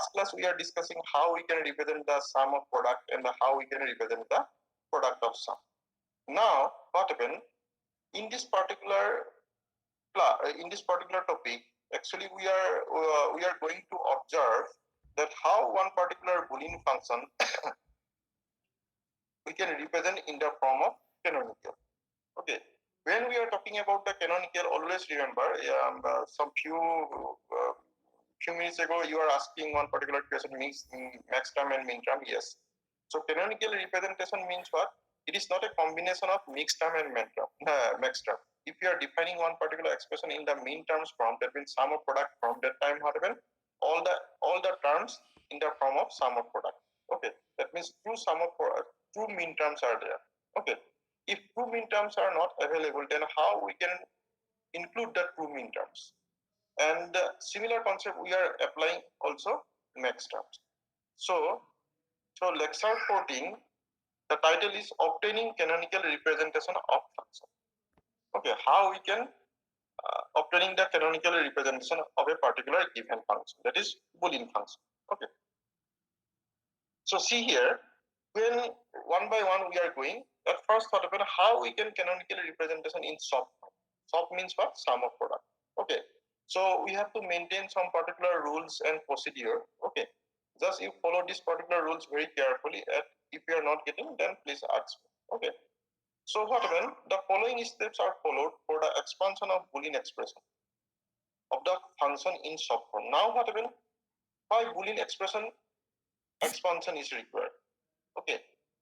last class we are discussing how we can represent the sum of product and how we can represent the product of sum. Now, what happened in this particular topic? Actually, we are going to observe that how one particular Boolean function we can represent in the form of canonical. Okay. When we are talking about the canonical, always remember some few minutes ago you are asking one particular question means max term and min term. Yes. So canonical representation means what? It is not a combination of mixed term and max term. If you are defining one particular expression in the min terms form, that means sum of product from that time, what happen? All the terms in the form of sum of product. Okay. That means two min terms are there. Okay. If two min terms are not available, then how we can include the two min terms? And similar concept we are applying also max terms. So lecture 14, the title is obtaining canonical representation of function. Okay, how we can obtaining the canonical representation of a particular given function, that is Boolean function. Okay. So see here, when one by one we are going, at first thought about how we can canonical representation in SOP form. SOP means what? Sum of product. Okay. So we have to maintain some particular rules and procedure. Okay. Just you follow these particular rules very carefully. And if you are not getting, then please ask me. Okay. So what happened? The following steps are followed for the expansion of Boolean expression of the function in SOP form. Now what happened? Why Boolean expression expansion is required? Okay.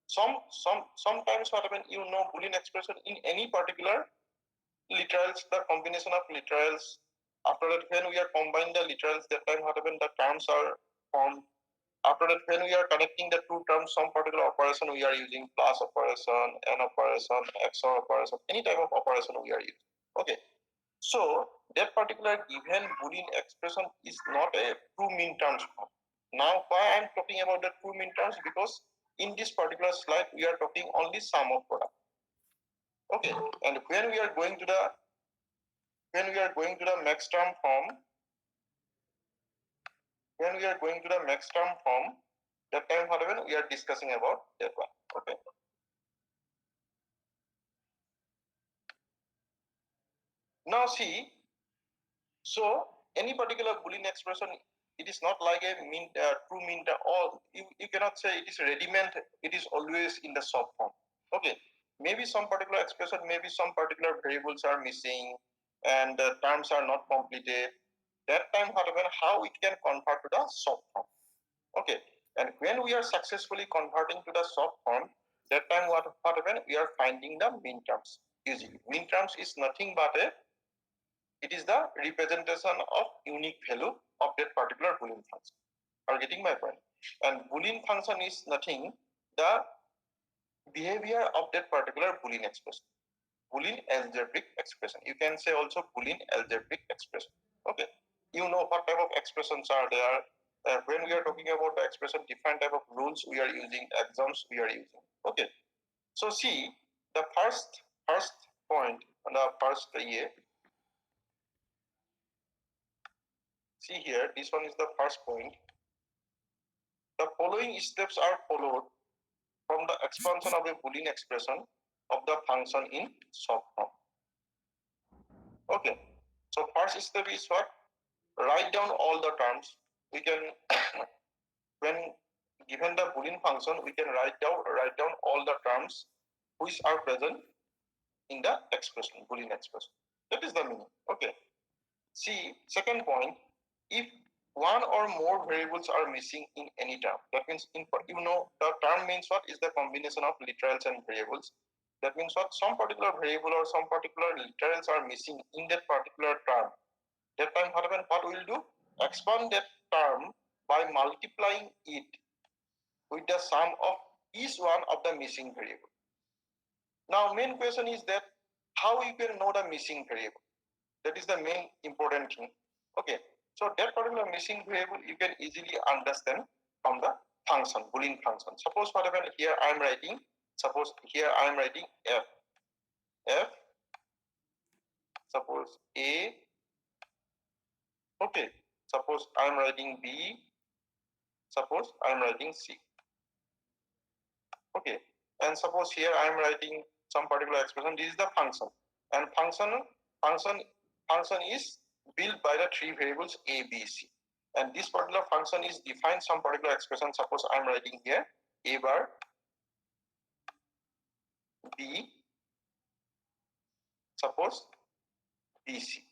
Sometimes what happen, Boolean expression in any particular literals, the combination of literals. After that, when we are combining the literals, that time what happen, the terms are formed. After that, when we are connecting the two terms, some particular operation we are using, plus operation, and operation, XOR operation, any type of operation we are using. Okay. So that particular given Boolean expression is not a true min terms form. Now, why I am talking about the true min terms? Because in this particular slide, we are talking only sum of product. Okay, and when we are going to the max term form, that time whatever we are discussing about that one. Okay. Now see, so any particular Boolean expression, it is not like a true min term, or you cannot say it is ready-made, it is always in the SOP form. Okay, maybe some particular expression, maybe some particular variables are missing and the terms are not completed. That time, how we can convert to the SOP form. Okay, and when we are successfully converting to the SOP form, that time what happen? We are finding the min terms. Usually, min terms is nothing but it is the representation of unique value of that particular Boolean function. Are you getting my point? And Boolean function is nothing, the behavior of that particular Boolean expression. Boolean algebraic expression. You can say also Boolean algebraic expression. Okay. You know what type of expressions are there. When we are talking about the expression, different type of rules we are using, axioms we are using. Okay. So see the first point on the first year. See here, this one is the first point. The following steps are followed from the expansion of a Boolean expression of the function in SOP form. Okay. So first step is what? Write down all the terms. We can, when given the Boolean function, we can write down all the terms which are present in the expression, Boolean expression. That is the meaning. Okay. See, second point, if one or more variables are missing in any term, that means the term means what is the combination of literals and variables. That means what some particular variable or some particular literals are missing in that particular term. That time what we will do? Expand that term by multiplying it with the sum of each one of the missing variable. Now main question is that how you can know the missing variable? That is the main important thing. Okay. So that particular missing variable you can easily understand from the function, Boolean function. Suppose whatever here I am writing, f, suppose a, okay, suppose I am writing b, Suppose I am writing C. Okay, and suppose here I am writing some particular expression. This is the function, and function is built by the three variables a, b, c, and this particular function is defined some particular expression. Suppose I am writing here a bar, b, suppose bc.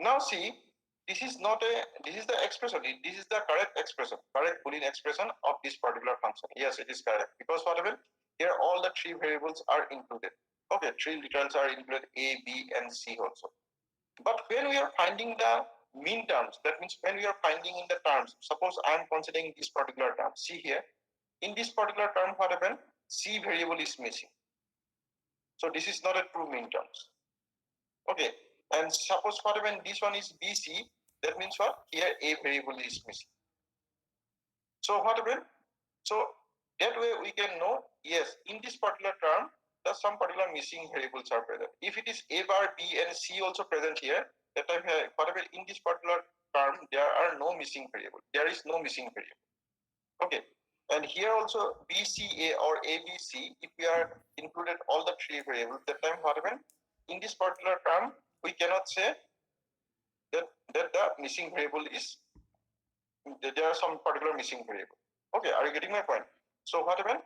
Now see, this is the expression. This is the correct expression, correct Boolean expression of this particular function. Yes, it is correct, because what happened here, all the three variables are included. Okay, three literals are included, a, b, and c also. But when we are finding the mean terms, that means when we are finding in the terms, suppose I am considering this particular term. See here, in this particular term, what happened? C variable is missing. So this is not a true mean terms. Okay, and suppose what happened? This one is BC. That means what? Here a variable is missing. So what happened? So that way we can know, yes, in this particular term, there's some particular missing variables are present. If it is a bar, b, and c also present here, that time whatever in this particular term, there are no missing variable. There is no missing variable. Okay. And here also BCA or ABC, if we are included all the three variables, that time what happened? In this particular term, we cannot say that the missing variable is, there are some particular missing variable. Okay, are you getting my point? So what happened?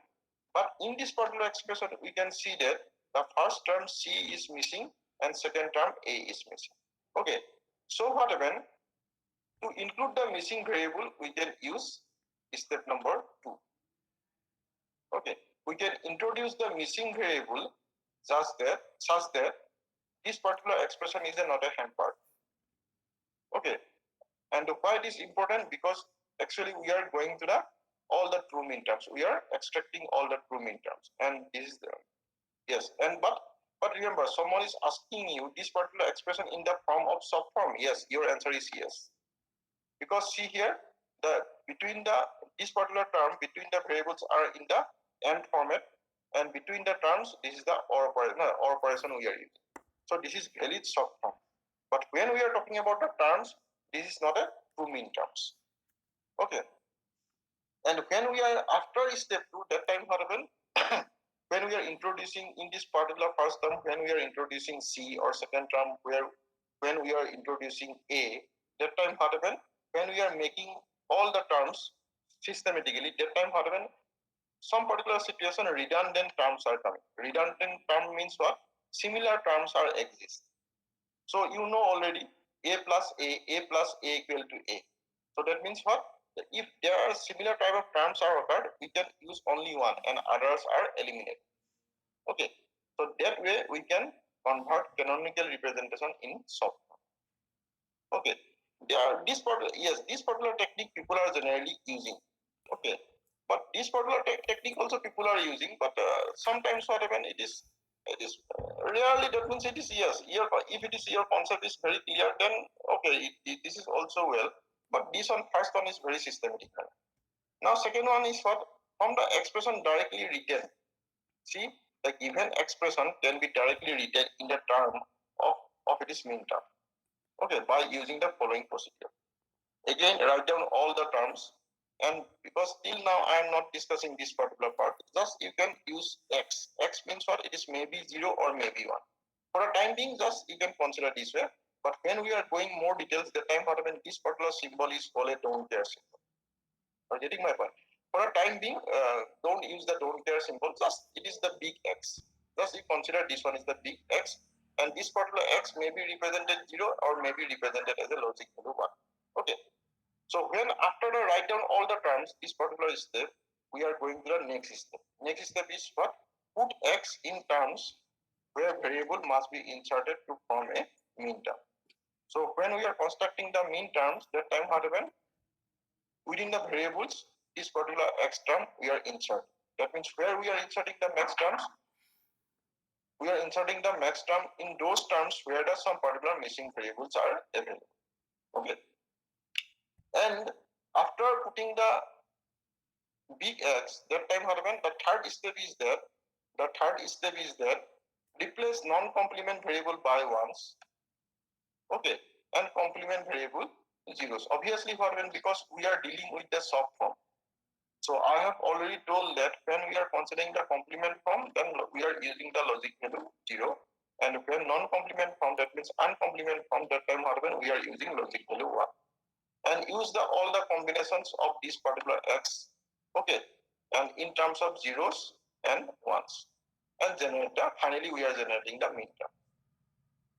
But in this particular expression, we can see that the first term C is missing and second term A is missing. Okay, so what happened? To include the missing variable, we can use step number 2. Okay, we can introduce the missing variable such that this particular expression is not a hampered. Okay, and why it is important? Because actually we are going to the all the true mean terms. We are extracting all the true mean terms, and this is the yes. And but remember, someone is asking you this particular expression in the form of subform. Yes, your answer is yes. Because see here, the between the this particular term between the variables are in the AND format, and between the terms this is the OR operation we are using. So this is valid subform. But when we are talking about the terms, this is not a true mean terms. Okay. And when we are after step 2, that time what happen? When we are introducing in this particular first term, when we are introducing C, or second term when we are introducing A, that time what happen? When we are making all the terms systematically, that time what happen? Some particular situation redundant terms are coming. Redundant term means what? Similar terms are exist. So you know already A plus A plus A equal to A. So that means what? If there are similar type of terms are occurred, we can use only one and others are eliminated. Okay. So that way we can convert canonical representation in soft form. Okay. This particular technique people are generally using. Okay. But this particular technique also people are using, but sometimes what happen, it is rarely, that means it is yes. If it is your concept is very clear, then okay, this is also well. But this one, first one is very systematic. Now second one is what? From the expression directly written. See, the given expression can be directly written in the term of its mean term. Okay, by using the following procedure. Again, write down all the terms, and because till now I am not discussing this particular part, just you can use x. X means what? It is maybe 0 or maybe 1. For a time being, just you can consider this way. But when we are going more details, the time what happen, this particular symbol is called a don't care symbol. Are you getting my point? For a time being, don't use the don't care symbol. Just it is the big X. Just you consider this one is the big X, and this particular X may be represented 0 or may be represented as a logic value 1. Okay. So when after the write down all the terms, this particular step, we are going to the next step. Next step is what? Put X in terms where variable must be inserted to form a mean term. So when we are constructing the mean terms, that time what happen? Within the variables, this particular X term we are inserting. That means where we are inserting the max terms, we are inserting the max term in those terms where the some particular missing variables are available. Okay. And after putting the big X, that time what happened? The third step is that replace non-complement variable by ones Okay, and complement variable zeros. Obviously, because we are dealing with the soft form. So I have already told that when we are considering the complement form, then we are using the logic value 0. And when non-complement form, that means uncomplement form, that time we are using logic value 1. And use all the combinations of this particular x, okay, and in terms of zeros and ones. And finally we are generating the mean term.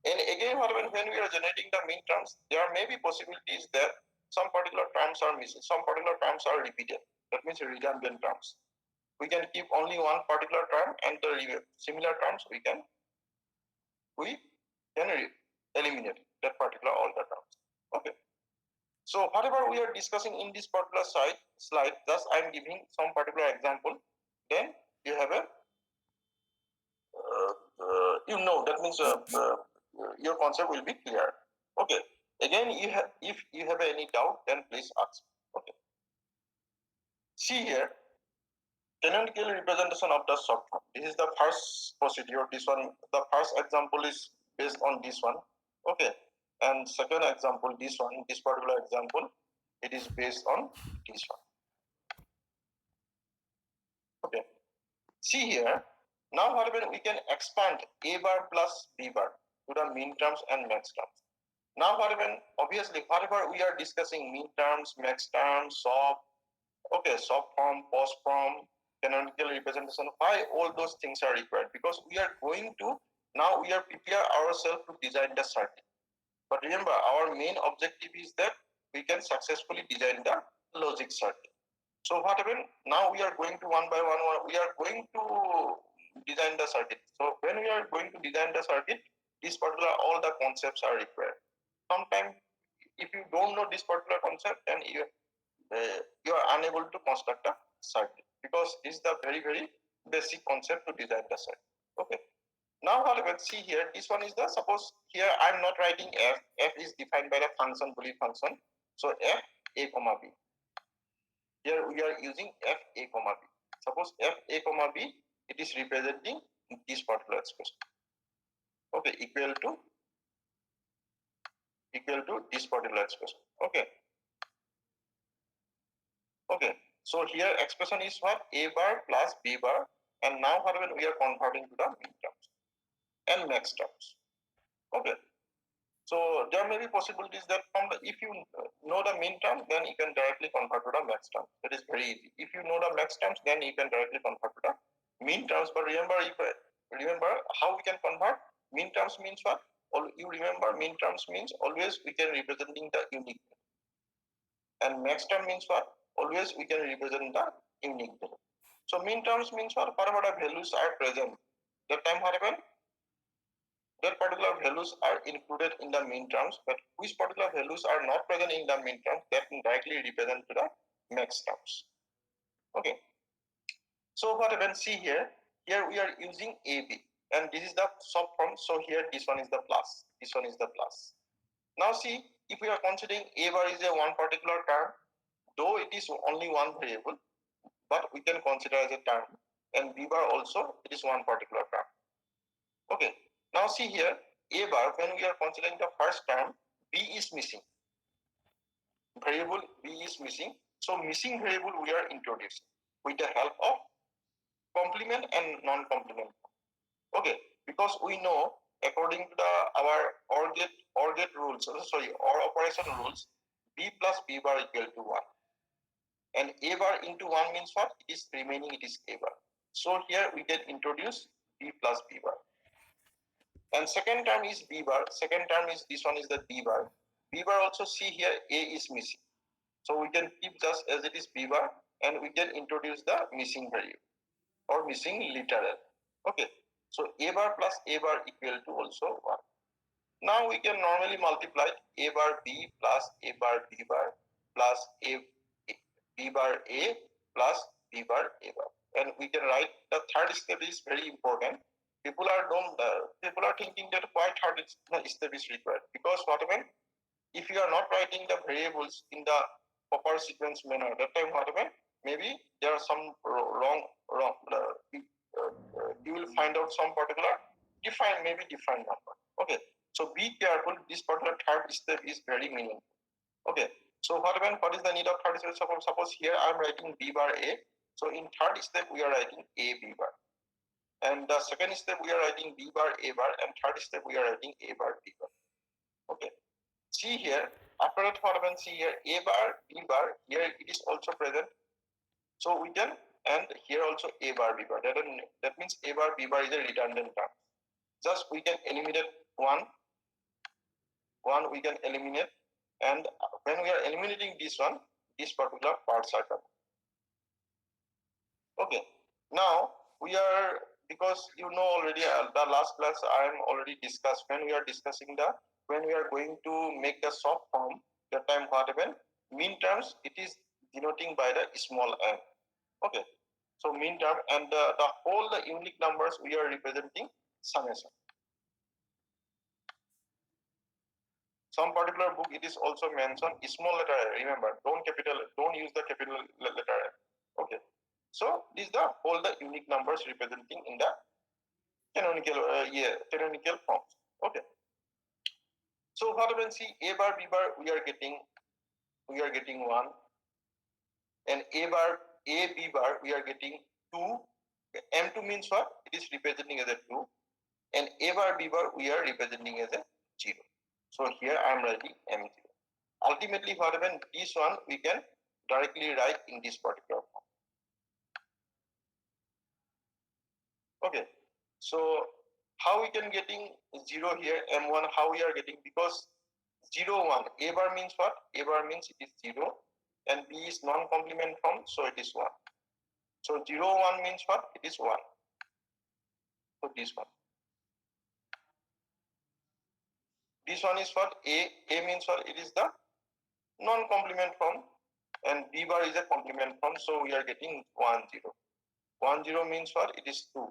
And again, when we are generating the mean terms, there may be possibilities that some particular terms are missing, some particular terms are repeated. That means redundant terms. We can keep only one particular term, and the similar terms we can eliminate that particular all the terms. Okay. So whatever we are discussing in this particular slide, just I am giving some particular example. Then you have a that means your concept will be clear. Okay. Again, if you have any doubt, then please ask. Okay. See here, canonical representation of the soft form. This is the first procedure. This one, the first example is based on this one. Okay. And second example, this one, this particular example, it is based on this one. Okay. See here. Now, we can expand a bar plus b bar to the mean terms and max terms. Now, obviously, whatever we are discussing, mean terms, max terms, soft form, post form, canonical representation, why all those things are required? Because we are going to, now we are prepare ourselves to design the circuit. But remember, our main objective is that we can successfully design the logic circuit. So what happened? Now we are going to one by one, we are going to design the circuit. So when we are going to design the circuit, this particular, all the concepts are required. Sometimes if you don't know this particular concept, then you are unable to construct a circuit, because this is the very, very basic concept to design the circuit. Okay. Now see here, this one is the, suppose here I'm not writing f. F is defined by the function, Boolean function. So f a comma b. Here we are using f a comma b. Suppose f a comma b, it is representing this particular expression. Okay, equal to this particular expression. Okay. Okay. So here expression is what? A bar plus b bar. And now we are converting to the mean terms and max terms. Okay. So there may be possibilities that if you know the mean term, then you can directly convert to the max term. That is very easy. If you know the max terms, then you can directly convert to the mean terms. But remember, how we can convert. Mean terms means what? You remember, mean terms means always we can representing the unique. And max term means what? Always we can represent the unique value. So mean terms means what? Whatever the values are present, that time that particular values are included in the mean terms, but which particular values are not present in the mean terms, that can directly represent to the max terms. Okay. So what I can see here we are using AB, and this is the soft form. So here this one is the plus, this one is the plus. Now see, if we are considering A bar is a one particular term, though it is only one variable, but we can consider as a term, and B bar also, it is one particular term. Okay. Now see here, A bar, when we are considering the first term, B is missing. Variable B is missing. So missing variable we are introducing with the help of complement and non-complement. Okay, because we know according to our OR gate rules, OR operation rules, B plus B bar equal to 1. And A bar into 1 means what? It is remaining, it is A bar. So here we can introduce B plus B bar. And second term is B bar. Second term is, this one is the B bar. B bar also, see here, A is missing. So we can keep just as it is B bar, and we can introduce the missing value or missing literal. Okay. So A bar plus A bar equal to also 1. Now we can normally multiply A bar B plus A bar B bar plus B bar A plus B bar A bar. And we can write the third step is very important. People are thinking that why third step is required, because what happened if you are not writing the variables in the proper sequence manner, that time what happened, maybe there are some wrong you will find out some particular defined number. Okay, So be careful, this particular third step is very meaningful. Okay, so what is the need of third step? Suppose here I am writing B bar A. So in third step we are writing A B bar. And the second step we are writing B bar A bar, and third step we are writing A bar B bar. Okay. See here, after that what happens, see here A bar, B bar, here it is also present. So we can, and here also A bar, B bar. That means A bar, B bar is a redundant term. Just we can eliminate one we can eliminate, and when we are eliminating this one, this particular parts are done. Okay, now we are, because you know already the last class I am already discussed, when we are discussing when we are going to make the soft form, that time what happen, mean terms it is denoting by the small m. Okay, so mean term, and the whole unique numbers we are representing summation. Some particular book it is also mentioned small letter a. Remember, don't use the capital letter a. Okay, so these are all the unique numbers representing in the canonical forms. Okay, so what we can see, A bar B bar we are getting 1, and A B bar we are getting 2. M2 means what? It is representing as a 2, and A bar B bar we are representing as a 0. So here I am writing M0. Ultimately, what happens, this one we can directly write in this particular form. Okay, so how we can getting 0 here, M1, how we are getting, because 0, 1, A bar means what? A bar means it is 0, and B is non-complement form, so it is 1. So 0, 1 means what? It is 1. So this one. This one is what? A means what? It is the non-complement form, and B bar is a complement form, so we are getting 1, 0. 1, 0 means what? It is 2.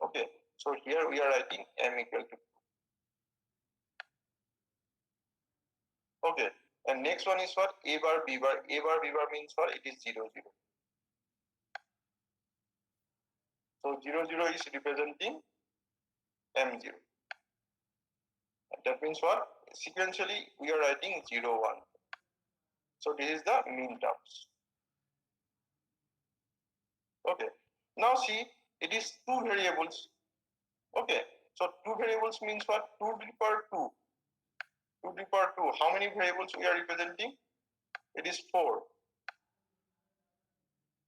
Okay, so here we are writing M equal to 2. Okay, and next one is what? A bar B bar. A bar B bar means what? It is 0, 0. So 0, 0 is representing M0. That means what? Sequentially we are writing 0, 1. So this is the mean terms. Okay, now see, it is 2 variables. Okay, so 2 variables means what? 2 to the power 2. 2 to the power 2. How many variables we are representing? It is 4.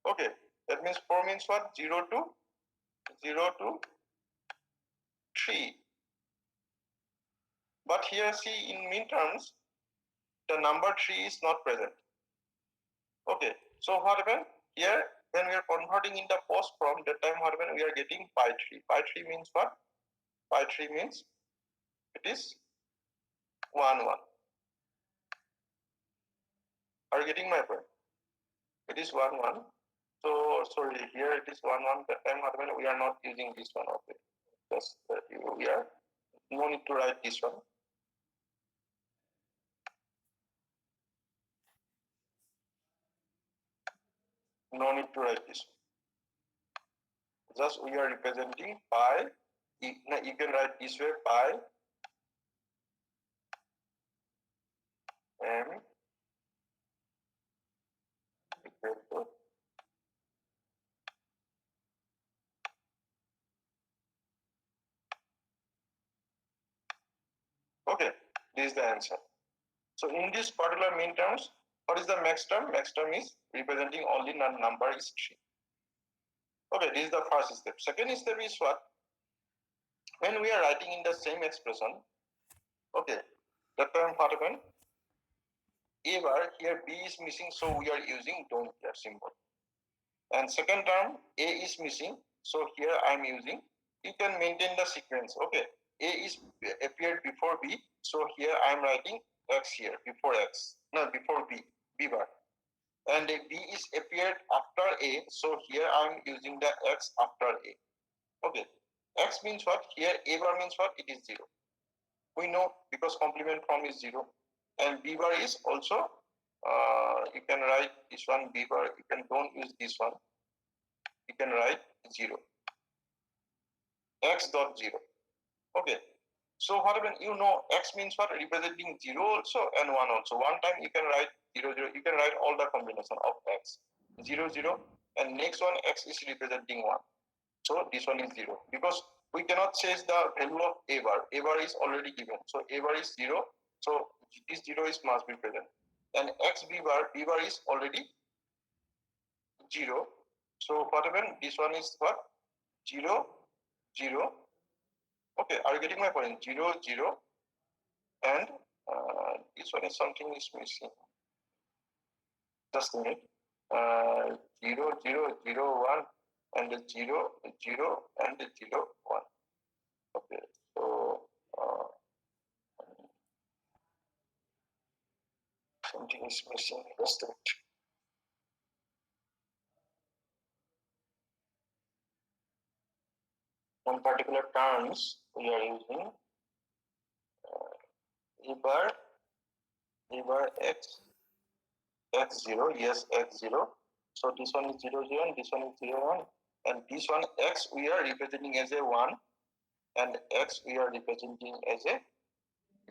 Okay, that means 4 means what? 0 to 3. But here see, in mean terms, the number 3 is not present. Okay, so what happened? Here, when we are converting in the post form, that time what happened? We are getting pi 3. Pi 3 means what? Pi 3 means it is 1, 1. Are you getting my point? It is 1, 1. So sorry, here it is 1, 1. That time what happened? We are not using this one. Okay, just we are no need to write this one. No need to write this. Just we are representing pi. You can write this way, pi m equal to okay. This is the answer. So in this particular mean terms, what is the max term? Max term is representing only number is 3. Okay, this is the first step. Second step is what? When we are writing in the same expression, okay, that term what happened? A bar, here B is missing, so we are using don't care symbol. And second term, A is missing, so here I am using, you can maintain the sequence. Okay, A is appeared before B, so here I am writing X here, before X, no, before B bar. And B is appeared after A, so here I am using the X after A. Okay, X means what? Here A bar means what? It is 0. We know because complement form is 0. And B bar is also, you can write this one B bar, you can don't use this one. You can write 0. X dot 0. Okay. So what happens? You know, X means what? Representing 0 also and 1 also. One time you can write 0, 0. You can write all the combination of X. 0, 0. And next one, X is representing 1. So this one is 0. Because we cannot change the value of A bar. A bar is already given. So A bar is 0. So this 0 is must be present. And X B bar is already 0. So what happens? This one is what? 0, 0. Okay, are you getting my point? 0, 0. And this one is something is missing. Just a minute. 0, 0, 0, 1 and 0, 0 and 0, 1. Okay, so something is missing. Just a minute. On particular terms, we are using E bar X, X0, yes, X0. So this one is 0, 0, and this one is 0, 1. And this one X we are representing as a 1, and X we are representing as a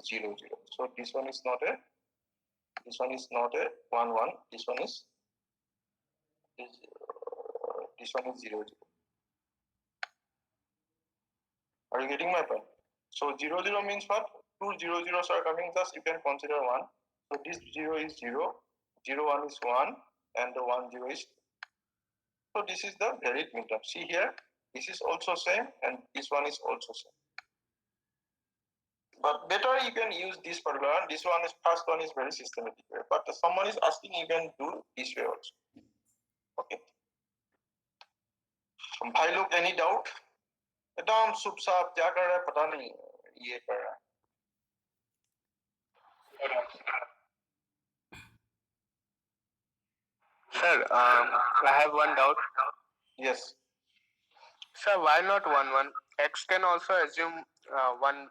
0, 0. So this one is not a 1, 1. This one is 0, 0. Are you getting my point? So 0, 0 means what? Two 0, 0s are coming, thus you can consider 1. So this 0 is 0, 0, 1 is 1, and the 1, 0 is 2. So this is the varied midterm. See here, this is also same, and this one is also same. But better you can use this particular one. This one is first one is very systematic way. But someone is asking, you can do this way also. Okay. भाई लोग any doubt? एकदम सुप साफ क्या कर रहा है पता नहीं ये कर रहा है. Sir, I have one doubt. Yes. Sir, why not 1, 1? X can also assume 1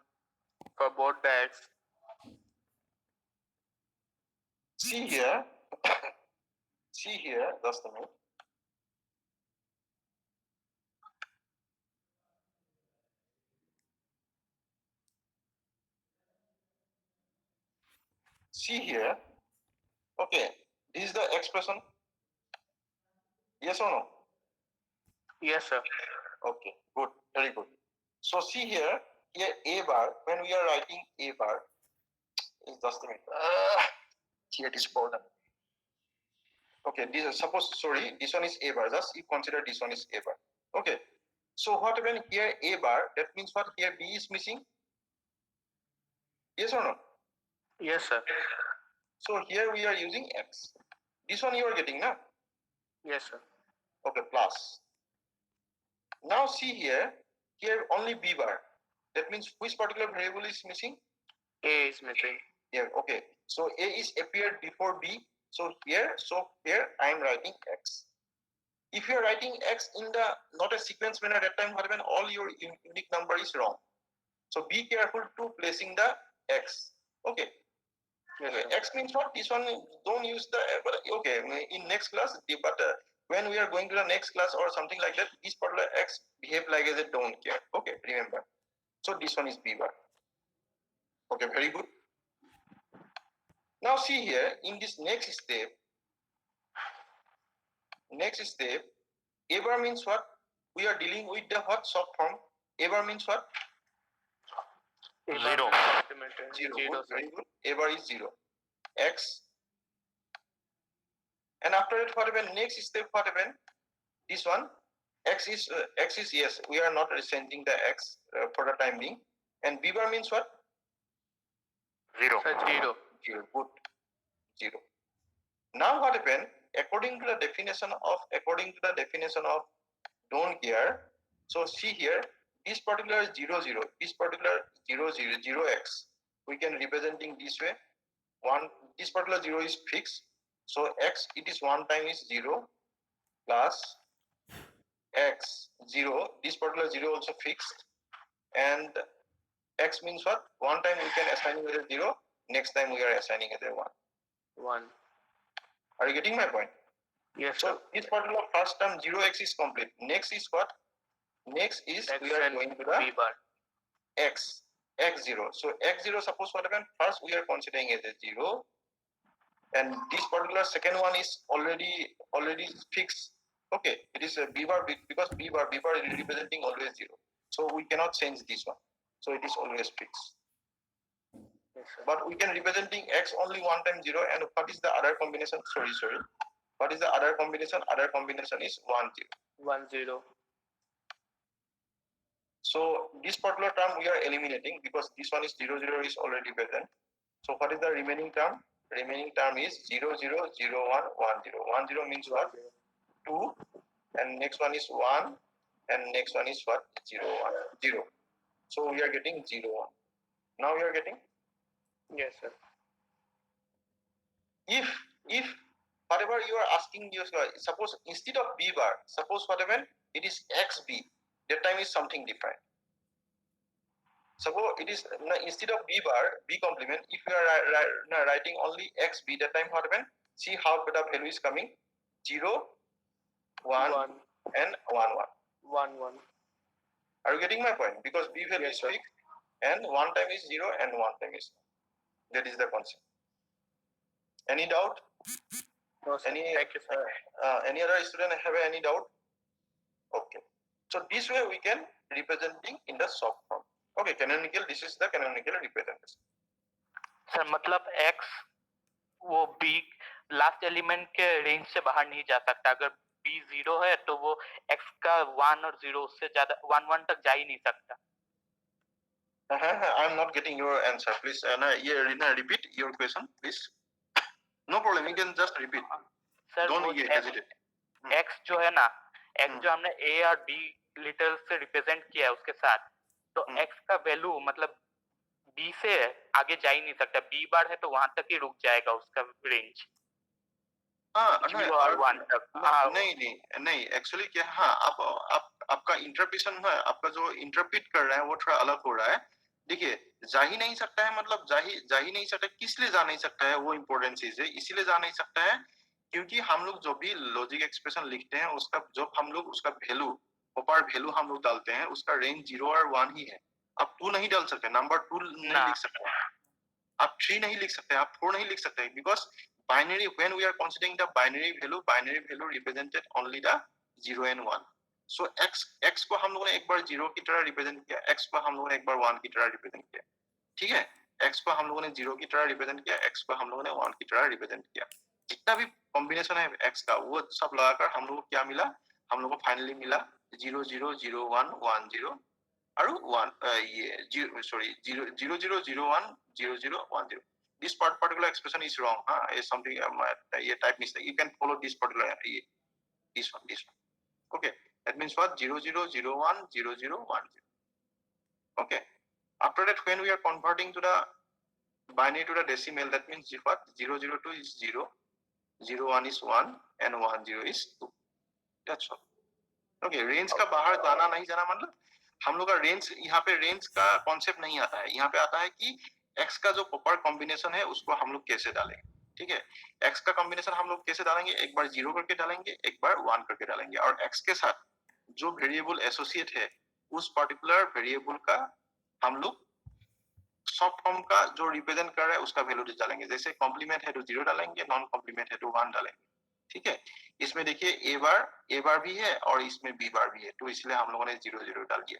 for both the X. See here. See here, just a minute. See here. Okay, this is the expression. Yes or no? Yes, sir. Okay, good, very good. So see here A bar, when we are writing A bar, is just a minute. Here it is problem. Okay, this is this one is A bar. Just you consider this one is A bar. Okay. So what when here A bar, that means what here B is missing? Yes or no? Yes, sir. So here we are using X. This one you are getting, na? Yes, sir. Okay, plus. Now see here only B bar. That means which particular variable is missing? A is missing. Yeah, okay. So A is appeared before B. So here I am writing X. If you are writing X in the not a sequence manner, that time when all your unique number is wrong. So be careful to placing the X. Okay. Yes, okay. X means what? This one don't use the okay in next class. But when we are going to the next class or something like that, this particular X behave like as a don't care. Okay, remember. So this one is B bar. Okay, very good. Now see here in this next step, A bar means what? We are dealing with the what short form. A bar means what? 0. 0. Good, very good. A bar is 0. X. And after it, what happen? Next step, what happen? This one. X is yes. We are not changing the X for the time being. And B bar means what? 0. 0. 0. Good. 0. Now what happen? According to the definition of don't care. So see here, this particular 0, 0, this particular 0, 0, 0 X, we can representing this way. This particular 0 is fixed. So X, it is one time is 0 plus X 0. This particular 0 also fixed. And X means what? One time we can assign it as 0. Next time we are assigning it as 1. 1. Are you getting my point? Yes, so sir. This particular first term 0x is complete. Next is what? Next is X we are going to the B bar. X. x0. So x0, suppose what happened, first we are considering as a 0, and this particular second one is already fixed. Okay, it is a b bar because b bar is representing always 0, so we cannot change this one, so it is always fixed. But we can representing x only one time 0, and what is the other combination? Sorry, what is the other combination? Other combination is 1 0. 1 0. So this particular term we are eliminating because this one is 0 0 is already present. So what is the remaining term? Remaining term is 0 0 0 1 1 0. 1 0 means what? 2, and next one is 1, and next one is what? 0 1 0. So we are getting 0 1. Now we are getting? Yes, sir. If whatever you are asking yourself, suppose instead of b bar, suppose whatever it is xb, that time is something different. Suppose it is instead of b bar, b complement, if you are writing only xb, that time what happen? See how the value is coming: 0 1 and 1 1 1 1. Are you getting my point? Because b value Yes, is fixed, and one time is 0 and one time is 1. That is the concept. Any doubt? No, sir. Thank you, sir. Any other student have any doubt? Okay. So this way we can representing in the soft form. Okay, canonical. This is the canonical representation. Sir मतलब x वो b last element के range से बाहर नहीं जा सकता. अगर b 0 है तो वो x का 1 और 0 उससे ज्यादा 1 1 तक जा ही नहीं सकता. I'm not getting your answer. Please, repeat your question, please. No problem. You can just repeat. Sir Don't hesitate. x जो है ना, x जो हमने a और b लिटल से रिप्रेजेंट किया है उसके साथ, तो x का वैल्यू मतलब b से आगे जा ही नहीं सकता. b बार है तो वहां तक ही रुक जाएगा उसका रेंज. नहीं एक्चुअली क्या, हाँ आप आपका इंटरप्रिटेशन है, आपका जो इंटरप्रेट कर रहे हैं वो थोड़ा अलग हो रहा है. देखिए, जा ही नहीं सकता है मतलब जा ही नहीं सकता. किस लिए जा नहीं सकता है वो इम्पोर्टेंट चीज है. इसीलिए जा नहीं सकता है क्योंकि हम लोग जो भी लॉजिक एक्सप्रेशन लिखते हैं उसका जो हम लोग उसका वैल्यू प्रॉपर वैल्यू हम लोग डालते हैं, उसका रेंज 0 और 1 ही है. आप 2 नहीं डाल सकते, नंबर 2 नहीं लिख सकते, आप 3 नहीं लिख सकते, आप 4 नहीं लिख सकते, because binary, when we are considering the binary value represented only the 0 and 1. So x को हम लोगों ने एक बार 0 की तरह रिप्रेजेंट किया, x को हम लोगों ने एक बार 1 की तरह रिप्रेजेंट किया. ठीक है, x को हम लोगों ने 0 की तरह रिप्रेजेंट किया, x को हम लोगों ने 1 की तरह रिप्रेजेंट किया. जितना भी कॉम्बिनेशन है x का वो सब लगाकर हम लोग को क्या मिला? हम लोग को फाइनली मिला 0 0 0 1 1 0 और 1 ये 0 sorry 0 0 0 0 1 0 0 1 0. This particular expression is wrong. Is something a type mistake. You can follow this particular this one. Okay, that means what? 0 0 0 1 0 0 1 0. Okay. After that, when we are converting to the binary to the decimal, that means what? 0 0 2 is 0, 0 1 is 1, and 1 0 is 2. That's all. Okay. Range का बाहर जाना नहीं जाना मतलब हम लोग का range, यहाँ पे रेंज का कॉन्सेप्ट नहीं आता है. यहाँ पे आता है कि x का जो प्रॉपर कॉम्बिनेशन है उसको हम लोग कैसे डालेंगे. ठीक है, x का कॉम्बिनेशन हम लोग कैसे डालेंगे? एक बार 0 करके डालेंगे, एक बार 1 करके डालेंगे, और x के साथ जो वेरिएबल एसोसिएट है उस पर्टिकुलर वेरिएबल का हम लोग सॉफ्ट फॉर्म का जो रिप्रेजेंट कर रहा है उसका वैल्यू डालेंगे. जैसे कॉम्प्लीमेंट है तो 0 डालेंगे, नॉन कॉम्प्लीमेंट है तो 1 डालेंगे. ठीक है, इसमें देखिए a बार भी है और इसमें b बार भी है, तो इसलिए हम लोगों ने 0 0 डाल दिया.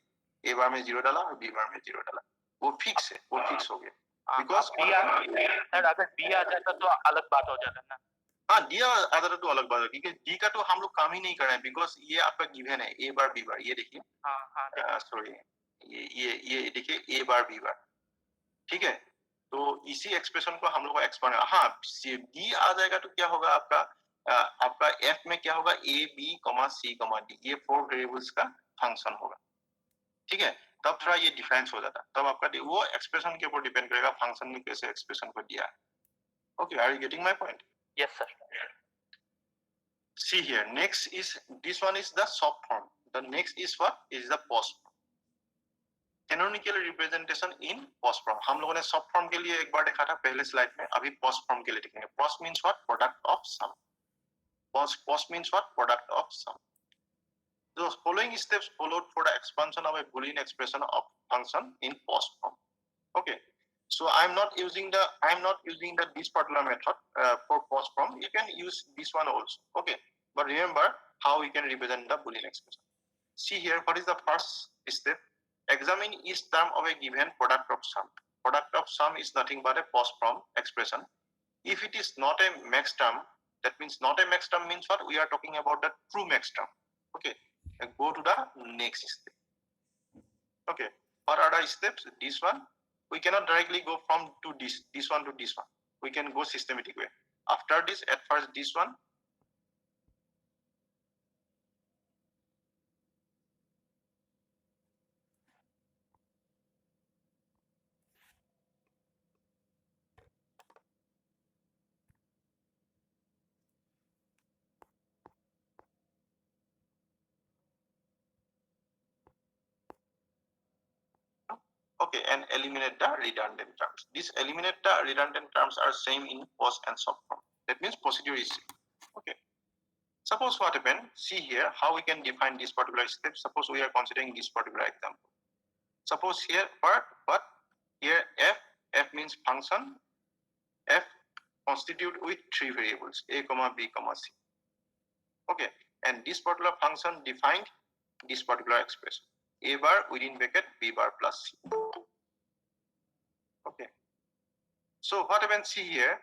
a बार में 0 डाला और b बार में 0 डाला, वो फिक्स है, वो फिक्स हो गया. बिकॉज सर अगर b आ जाता तो अलग बात हो जाता ना. हाँ, डी आ जाता तो अलग बात है, क्योंकि डी का तो हम लोग काम ही नहीं कर रहे हैं, बिकॉज ये आपका गिवन है a बार b बार. ये देखिए, सॉरी, ये देखिए a बार b बार. ठीक है, तो इसी एक्सप्रेशन को हम लोग को एक्सपांड, हाँ b आ जाएगा तो क्या होगा आपका आपका f में क्या होगा? a b c d, ये 4 वेरिएबल्स का फंक्शन होगा. ठीक है, तब थोड़ा ये डिफरेंस हो जाता, तब आपका वो एक्सप्रेशन के ऊपर डिपेंड करेगा फंक्शन में कैसे एक्सप्रेशन को दिया है. Okay, are you getting my point? Yes sir. See here, next is, this one is the soft form, the next is what? Is the post form. Canonical representation in post form. हम लोगों ने soft form के लिए एक बार देखा था पहले slide में, अभी post form के लिए देखेंगे. Post means what? Product of sum. Post means what? Product of sum. The following steps followed for the expansion of a Boolean expression of function in post form. Okay. So I'm not using the this particular method for post from. You can use this one also. Okay. But remember how we can represent the Boolean expression. See here, what is the first step? Examine each term of a given product of sum. Product of sum is nothing but a post from expression. If it is not a max term, that means not a max term means what? We are talking about the true max term. Okay. Go to the next step. Okay. What are the steps? This one. We cannot directly go from to this one to this one. We can go systematic way. After this, at first this one. Okay, and eliminate the redundant terms. These eliminate the redundant terms are same in post and sub form. That means procedure is same. Okay. Suppose what happened, see here how we can define this particular step. Suppose we are considering this particular example. Suppose here what here f means function, f constitute with three variables a, b, c. Okay, and this particular function defined this particular expression a bar within bracket b bar plus c. Okay, so what happens see here?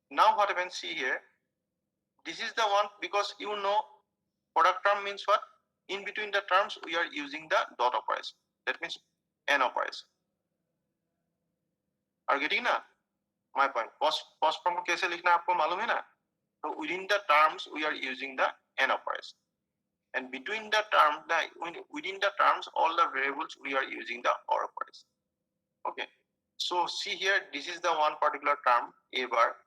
Now what happens see here? This is the one because you know product term means what? In between the terms we are using the dot operation. That means n operation. Are getting na? My point. Post from कैसे लिखना आपको मालूम है ना? So within the terms we are using the n operation. And between the term, within the terms, all the variables we are using the or operation. Okay. So see here, this is the one particular term a bar,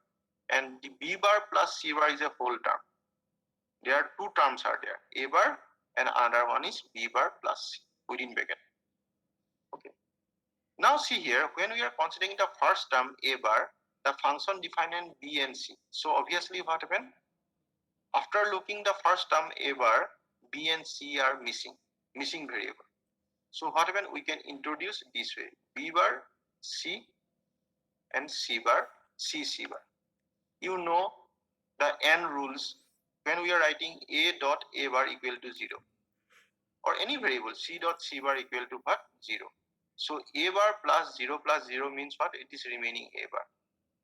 and the b bar plus c bar is a whole term. There are two terms are there, a bar and another one is b bar plus c within bracket. Okay. Now see here, when we are considering the first term a bar, the function defined in b and c. So obviously what happened? After looking the first term a bar, b and c are missing variable. So what happened? We can introduce this way: b bar c and c bar c bar. You know the n rules when we are writing a dot a bar equal to 0 or any variable c dot c bar equal to what? 0. So a bar plus 0 means what? It is remaining a bar.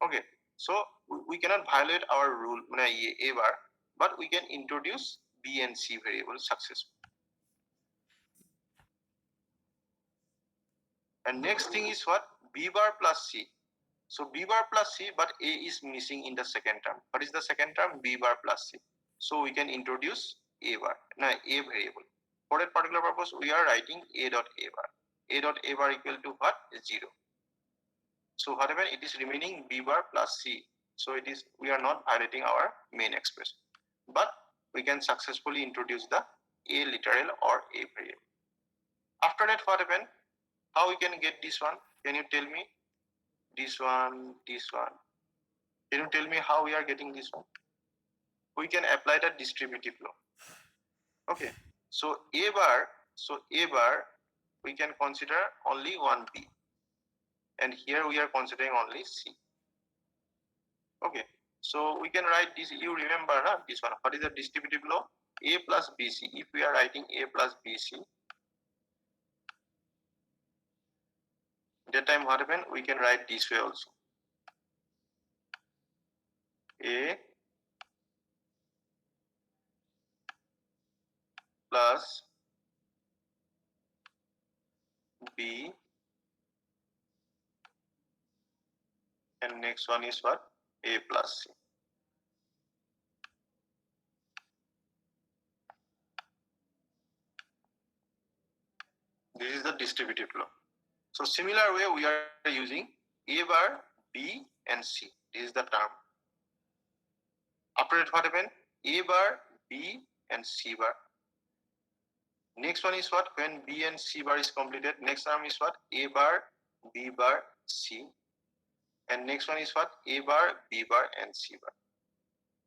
Okay. So we cannot violate our rule a bar, but we can introduce b and c variables successfully. And next thing is what? B bar plus c. So b bar plus c, but a is missing in the second term. What is the second term? B bar plus c. So we can introduce a bar, a variable. For that particular purpose, we are writing a dot a bar. A dot a bar equal to what? 0. So whatever it is remaining b bar plus c. So it is, we are not violating our main expression, but we can successfully introduce the a literal or a variable. After that, what happened? How we can get this one? Can you tell me? This one. Can you tell me how we are getting this one? We can apply the distributive law. Okay. So a bar, we can consider only one b. And here we are considering only c. Okay. So we can write this. You remember this one. What is the distributive law? A plus bc. If we are writing a plus bc, that time what happened? We can write this way also. A plus b, and next one is what? A plus c. This is the distributive law. So similar way we are using a bar, b and c. This is the term. After that what happened? A bar, b and c bar. Next one is what? When b and c bar is completed, next term is what? A bar, b bar, c. And next one is what? A bar, b bar and c bar.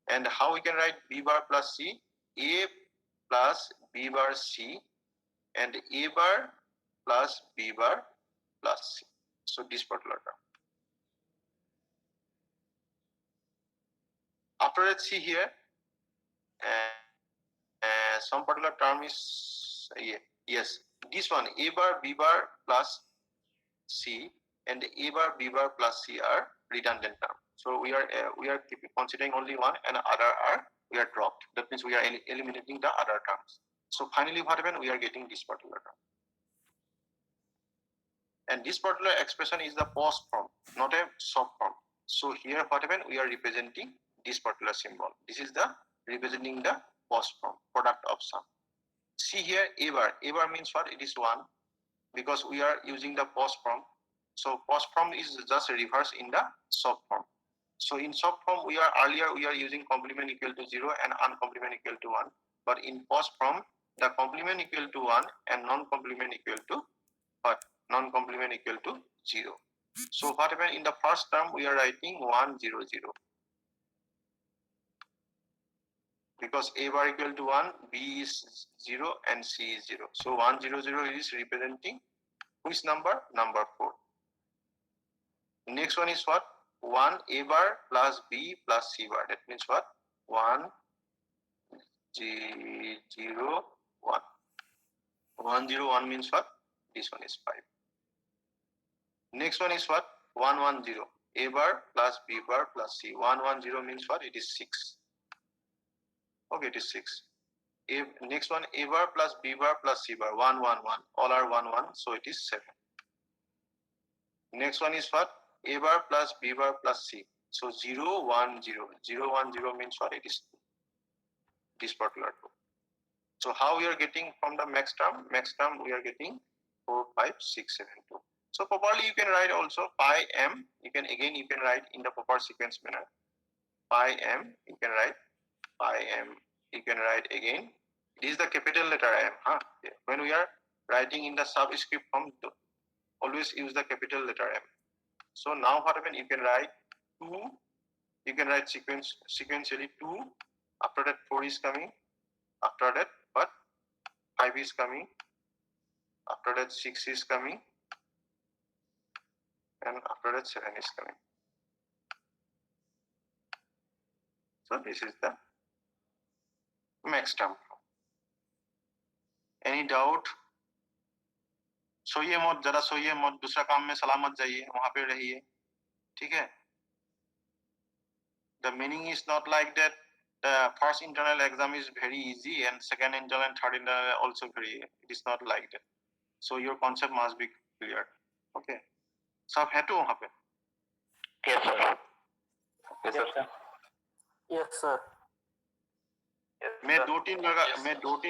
And how we can write b bar plus c? A plus b bar c and a bar plus b bar plus c. So this particular term. After that, see here, some particular term is yes, this one a bar b bar plus c and a bar b bar plus c are redundant term. So we are considering only one, and other are we are dropped. That means we are eliminating the other terms. So finally, what happened? We are getting this particular term. And this particular expression is the post form, not a soft form. So here what happened? We are representing this particular symbol. This is the representing the post form, product of sum. See here, a bar. A bar means what? It is 1, because we are using the post form. So post form is just a reverse in the soft form. So in soft form, we are using complement equal to 0 and uncomplement equal to 1. But in post form, the complement equal to 1 and non-complement equal to what? Non-complement equal to 0. So what happened in the first term? We are writing 1 0 0, because a bar equal to 1, b is 0 and c is 0. So 1 0 0 is representing which number? Number 4. Next one is what? 1 a bar plus b plus c bar. That means what? 1 0 1. 1 0 1 means what? This one is 5. Next one is what? 1 1 0. A bar plus b bar plus c. 1 1 0 means what? It is 6. Okay, it is 6. Next one, a bar plus b bar plus c bar. 1 1 1. All are 1 1. So it is 7. Next one is what? A bar plus b bar plus c. So 0 1 0. 0 1 0 means what? It is 2. This particular 2. So how we are getting from the max term? Max term we are getting 4 5 6 7 2. So properly you can write also pi m. You can write in the proper sequence manner. Pi m, you can write pi m. You can write again. It is the capital letter M. When we are writing in the subscript form, always use the capital letter M. So now what happens? You can write 2. You can write sequentially 2. After that 4 is coming. After that what? 5 is coming. After that 6 is coming. And after that 7 is coming. So this is the max term. Any doubt? सोइए मत, जरा सोइए मत, दूसरा काम में सलामत जाइए, वहां पे रहिए, ठीक है? The meaning is not like that the first internal exam is very easy and second internal and third internal also very easy. It is not like that. So your concept must be clear. Okay. सब है तो वहां पे? Yes, sir. Yes, sir. Yes, sir. मैं दो तीन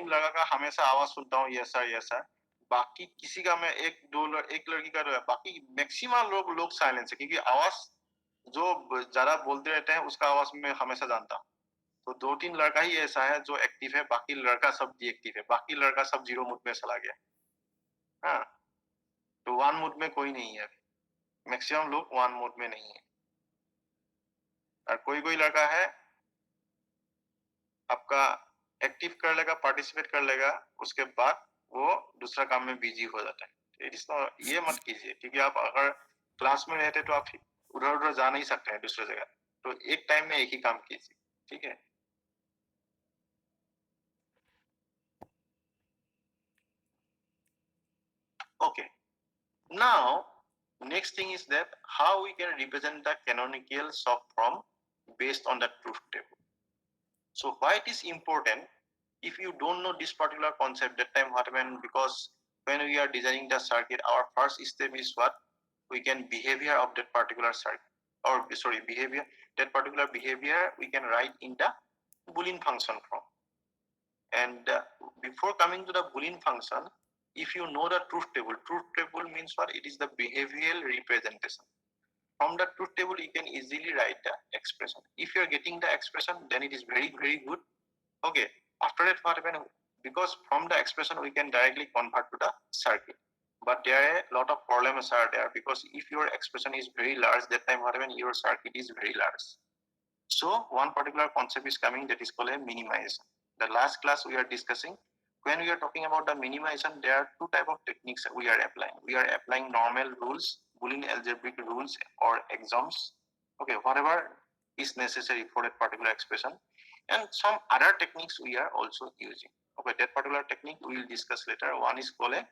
लगा का हमेशा आवाज सुनता हूँ यस सर. बाकी किसी का मैं एक लड़की का बाकी मैक्सिमम लोग साइलेंस है, क्योंकि आवाज जो ज्यादा बोलते रहते हैं उसका आवाज में हमेशा जानता हूँ. तो 2-3 लड़का ही ऐसा है जो एक्टिव है, बाकी लड़का सब डीएक्टिव है, बाकी लड़का सब 0 मूड में चला गया. हाँ, तो 1 मूड में कोई नहीं है. मैक्सिमम लोग 1 मूड में नहीं है. और कोई लड़का है आपका एक्टिव कर लेगा, पार्टिसिपेट कर लेगा, उसके बाद वो दूसरा काम में बिजी हो जाता है. ये मत कीजिए, क्योंकि आप अगर क्लास में रहते तो आप उधर जा नहीं सकते हैं दूसरी जगह. तो एक टाइम में एक ही काम कीजिए, ठीक है? Okay. Now, next thing is that how we can represent the canonical subform based on the truth table. So why it is important? If you don't know this particular concept, that time what happened? Because when we are designing the circuit, our first step is what? We can behavior of that particular circuit, or behavior. That particular behavior we can write in the Boolean function form. And before coming to the Boolean function, if you know the truth table means what? It is the behavioral representation. From the truth table, you can easily write the expression. If you are getting the expression, then it is very, very good. Okay. After that, what happens? Because from the expression, we can directly convert to the circuit. But there are a lot of problems are there, because if your expression is very large, that time what happens? Your circuit is very large. So one particular concept is coming, that is called a minimization. The last class we are discussing, when we are talking about the minimization, there are two types of techniques we are applying. We are applying normal rules Boolean algebraic rules or axioms, okay, whatever is necessary for that particular expression, and some other techniques we are also using. Okay, that particular technique we will discuss later. One is called a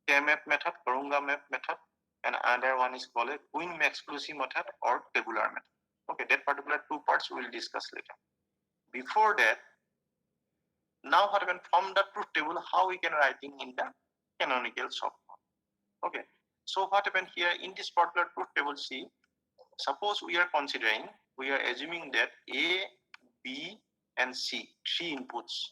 K-map method, Karunga map method, and another one is called a Quinn-Max-Clusi method or tabular method. Okay, that particular two parts we will discuss later. Before that, now what happened from the truth table, how we can writing in the canonical short form. Okay, so what happened here in this particular truth table C, suppose we are considering, we are assuming that A, B, and C, three inputs,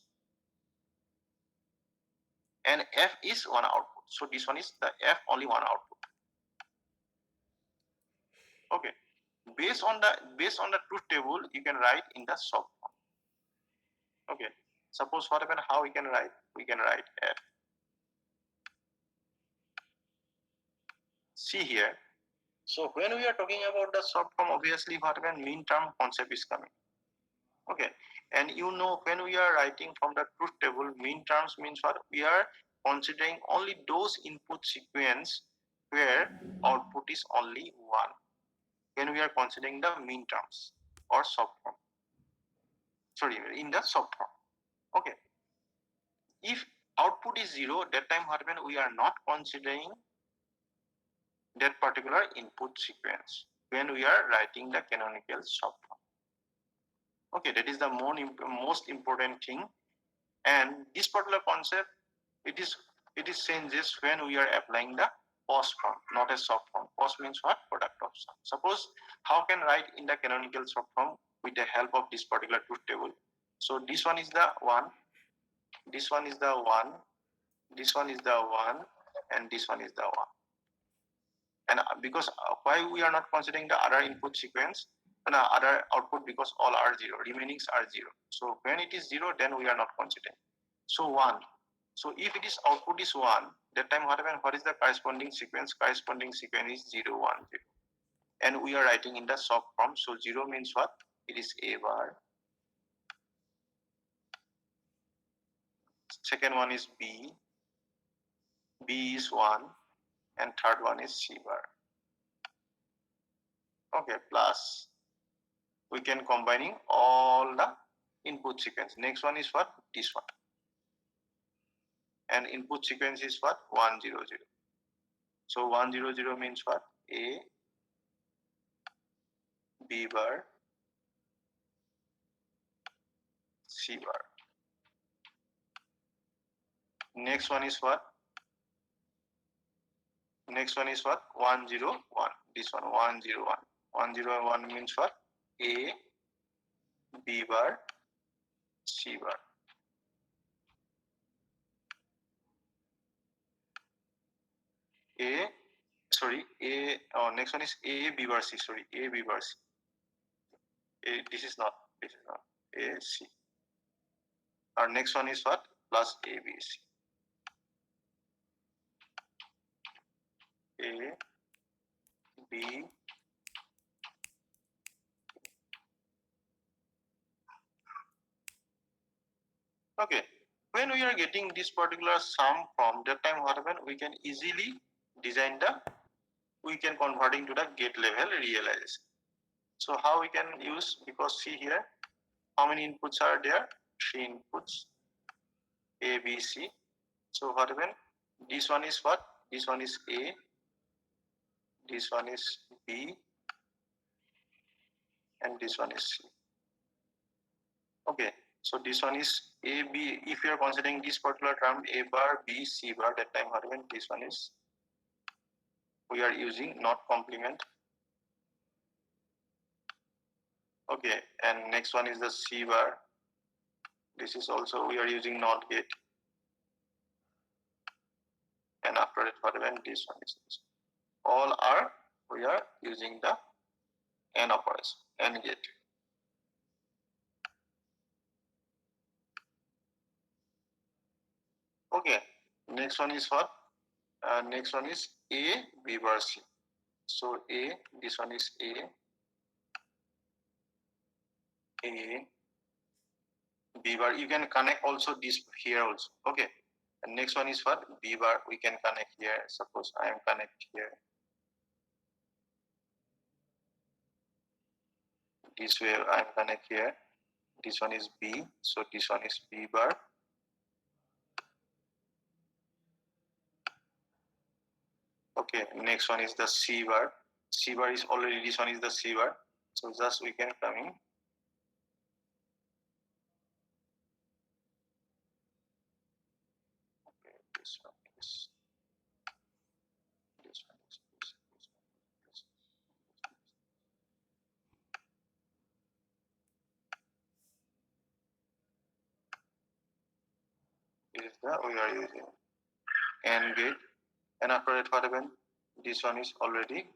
and F is one output. So this one is the F, only one output. Okay, based on the truth table, you can write in the short form. Okay, suppose what happened, how we can write F. See here. So when we are talking about the short form, obviously what happened, mean term concept is coming. Okay, and you know when we are writing from the truth table, mean terms means what? We are considering only those input sequence where output is only one. When we are considering the mean terms or short form. Sorry, in the short form. Okay. If output is 0, that time what happened? We are not considering that particular input sequence when we are writing the canonical short form. Okay, that is the most important thing. And this particular concept, it is changes when we are applying the post form, not a short form. Post means what? Product of sum. Suppose how can write in the canonical short form with the help of this particular truth table. So this one is the 1, this one is the 1, this one is the 1, and this one is the 1. And because why we are not considering the other input sequence and other output, because all are 0, remainings are 0. So when it is 0, then we are not considering. So 1. So if it is output is 1, that time what happens? What is the corresponding sequence? Corresponding sequence is 0, 1, 0. And we are writing in the short form. So 0 means what? It is A bar. Second one is B. B is 1. And third one is C bar. Okay, plus we can combining all the input sequence. Next one is what? This one. And input sequence is what? 1, 0, 0. So 1, 0, 0 means what? A, B bar, C bar. Next one is what? Next one is what? 1, 0, 1. This one, 1, 0, 1. 1, 0, 1 means what? A, B bar, C bar. A, sorry, A, next one is A, B bar, C, sorry, A, B bar, C. A, this is not, A, C. Our next one is what? Plus A, B, C. A, B, okay. When we are getting this particular sum from that time, what happen? We can easily design we can converting to the gate level realization. So how we can use, because see here, how many inputs are there? 3 inputs, A, B, C. So what happen? This one is what? This one is A, this one is B, and this one is C. Okay, so this one is A, B. If you are considering this particular term, A bar, B, C bar, that time what happen? This one is, we are using not complement. Okay, and next one is the C bar. This is also, we are using not gate. And after it, what happen? This one is this. All are, we are using the AND operation, AND gate. Okay, next one is what? Next one is A, B bar, C. So A, this one is A, B bar. You can connect also this here also. Okay. And next one is what? B bar. We can connect here. Suppose I am connect here. This way I'm connect here. This one is B, so this one is B bar. Okay, next one is the C bar. C bar is already, this one is the C bar. So just we can come in. Okay, this one is this one is this. Is the we are using AND gate, and after that what happened? This one is already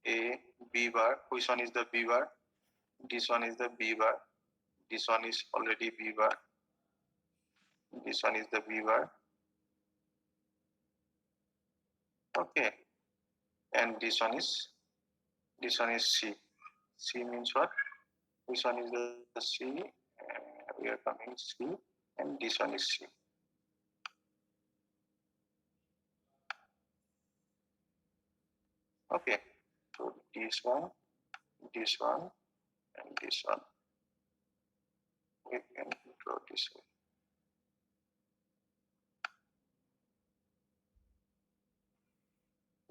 A, B bar. Which one is the B bar? This one is the B bar. This one is already B bar. This one is the B bar. Okay, and this one is C. C means what? This one is the C. We are coming C, and this one is C. Okay, so this one, and this one. We can draw this way.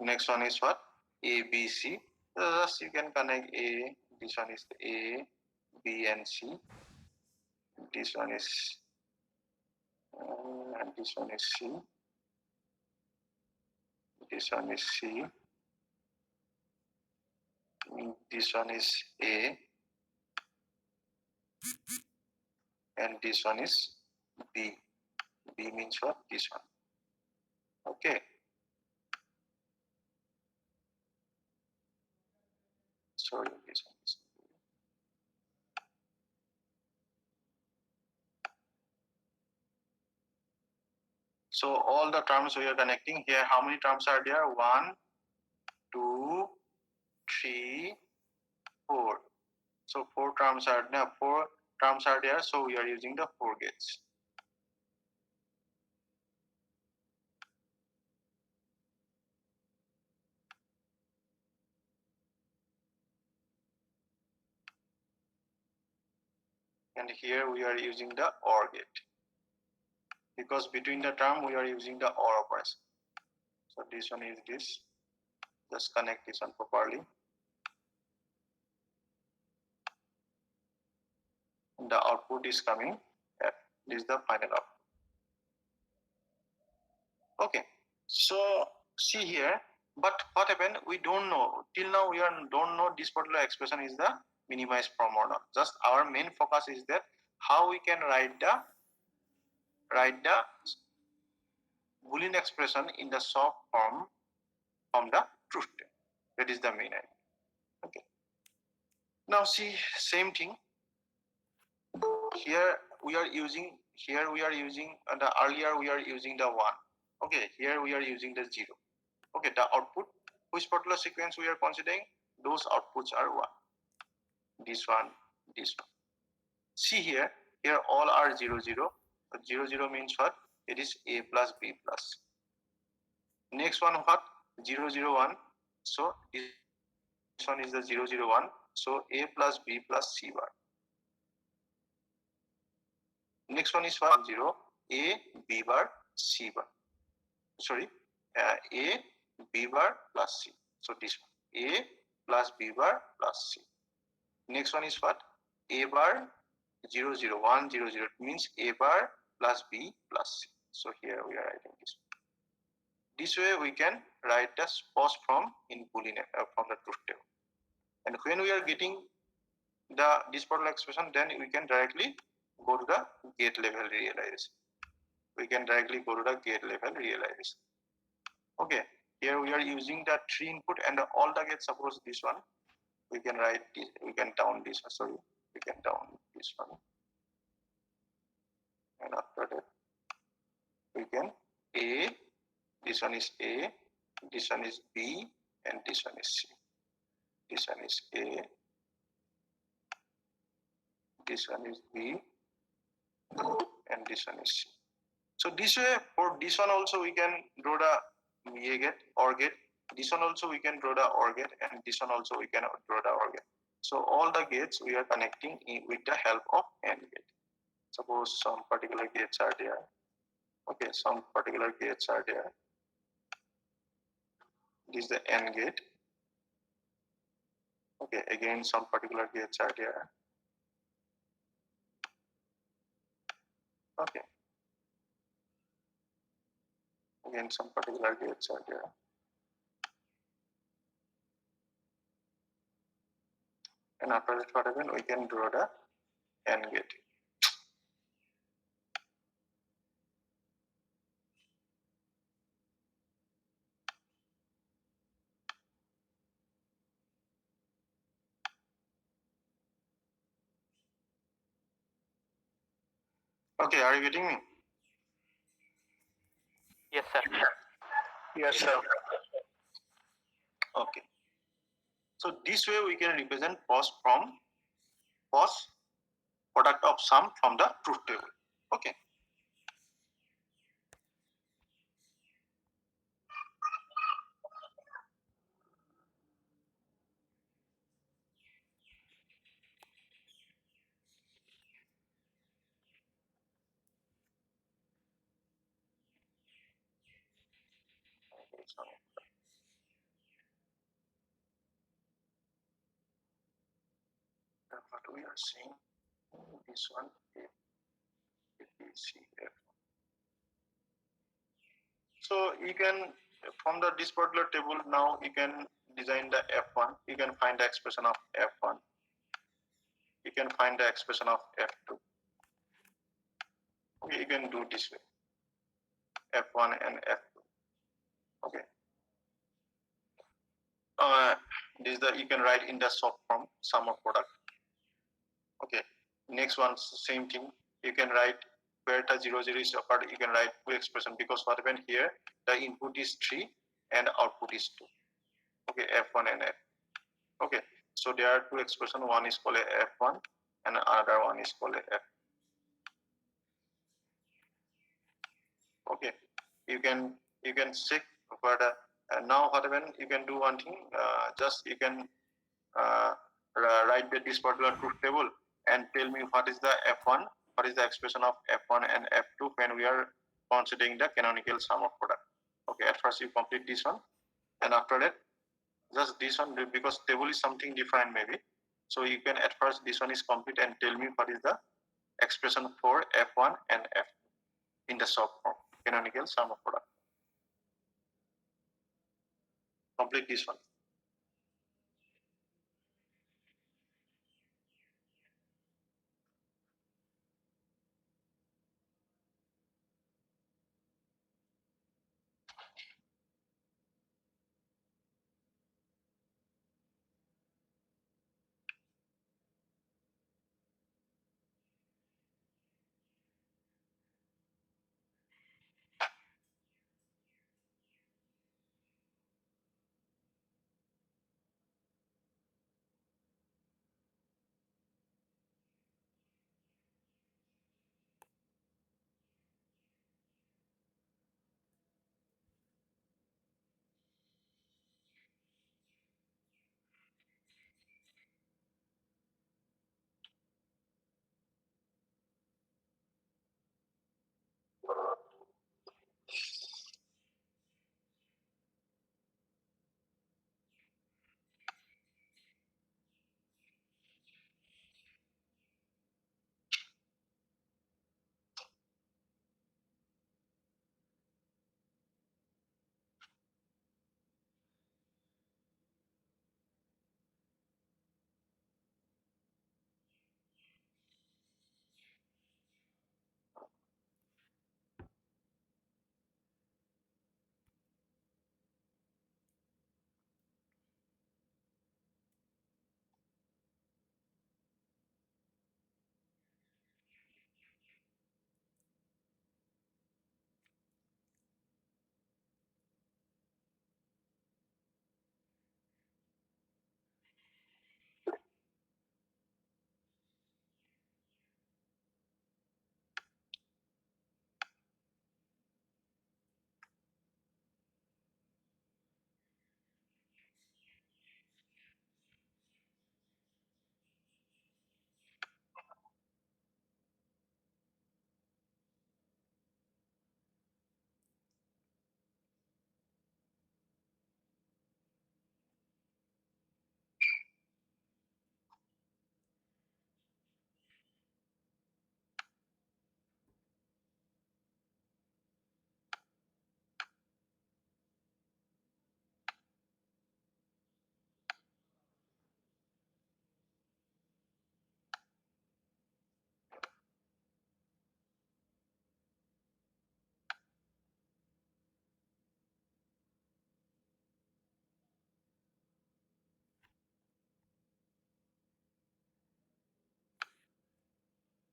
Next one is what? A, B, C. Thus you can connect A. This one is A, B, and C. This one is and this one is C. This one is C. This one is A, and this one is B. B means what? This one. Okay. Sorry, this one is. So all the terms we are connecting here, how many terms are there? 1, 2, 3, 4. So 4 terms are there. So we are using the 4 gates. And here we are using the OR gate, because between the term we are using the OR operation. So this one is this. Just connect this one properly. The output is coming. This is the final output. Okay. So see here, but what happened? We don't know. Till now we don't know this particular expression is the minimized form or not. Just our main focus is that how we can write the Boolean expression in the soft form from the truth table. That is the main idea. Okay. Now see, same thing. Here we are using the earlier we are using the 1. Okay, here we are using the 0. Okay, the output, which particular sequence we are considering, those outputs are 1. This one. See here all are 0, 0. 0, 0 means what? It is A plus B plus. Next one what? 0, 0, 1. So this one is the 0, 0, 1. So A plus B plus C bar. Next one is what? 0, A, B bar, C bar. Sorry, A, B bar plus C. So this one, A plus B bar plus C. Next one is what? A bar 0, 0, 1, 0, 0. It means A bar plus B plus C. So here we are writing this. This way we can write the post from in Boolean from the truth table. And when we are getting this particular expression, then we can directly go to the gate level realization. Okay, here we are using the 3 input and all the gates. Suppose this one, we can write this, we can down this one, and after that we can A, this one is A, this one is B, and this one is C. This one is A, this one is B, and this one is C. So this way, for this one also we can draw the A gate, OR gate. This one also we can draw the OR gate, and this one also we can draw the OR gate. So all the gates we are connecting with the help of AND gate. Suppose some particular gates are there. Okay, some particular gates are there. This is the AND gate. Okay, again some particular gates are there. Okay. Again some particular gates are there. And after that, what happen? We can draw the AND gate. Okay, are you getting me? Yes, sir. Yes, sir. Okay. So this way we can represent POS product of sum from the truth table. Okay. So what we are seeing, this one A, B, C, F. So you can, from this particular table, now you can design the F1. You can find the expression of F1. You can find the expression of F2. Okay, you can do this way, F1 and F2. Okay. This is the, you can write in the short form sum of product. Okay. Next one, same thing. You can write where the 0, 0 is occurred. You can write two expression, because what happened here, the input is 3 and output is 2. Okay, F1 and F. Okay, so there are two expression. One is called F1 and another one is called F. Okay, you can check further. Now what happened? You can do one thing. Just you can write this particular truth table and tell me what is the F1, what is the expression of F1 and F2 when we are considering the canonical sum of product. Okay, at first you complete this one, and after that, just this one, because table is something different maybe. So you can at first this one is complete and tell me what is the expression for F1 and F in the short form, canonical sum of product. Complete this one.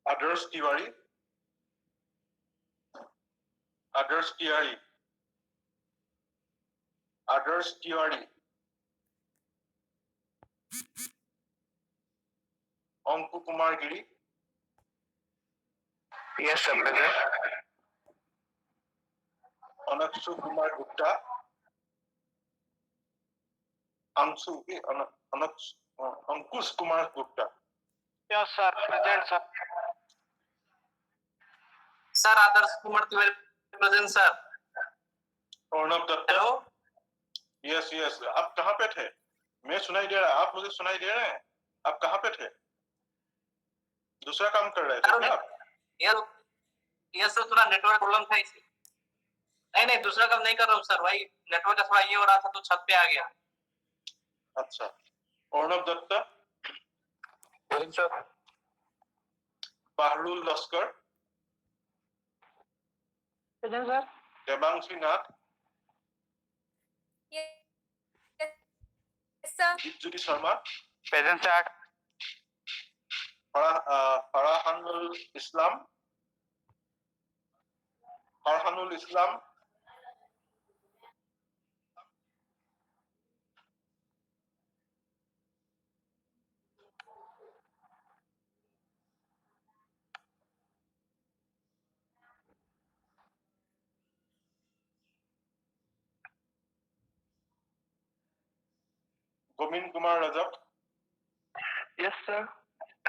Others Tiwari. Others Tiwari. Others Tiwari. Anku Kumar Giri. Yes, sir, present. Anakshu Kumar Gupta. Ankush Kumar Gupta. Yes, sir, present, sir. Sir, Adarsh Kumar Tiwari present, sir. Arnav Datta. Hello. Yes yes, आप कहाँ पे थे? मैं सुनाई दे रहा है, आप मुझे सुनाई दे रहे हैं? आप कहाँ पे थे? दूसरा काम कर रहे थे क्या आप? यस सर, थोड़ा नेटवर्क प्रॉब्लम था इसी। नहीं दूसरा काम नहीं कर रहा हूँ सर, भाई नेटवर्क का थोड़ा ये हो रहा था तो छत पे आ गया। अच्छा, Arnav Dutta. Present, sir. बाहरुल Lashkar. Present, sir. Devanshi Nath. Yes, sir. Deepjyoti Sharma. Present, sir. फराहानुल Islam. फरहानुल Islam. Govind Kumar Rajak. Yes, sir.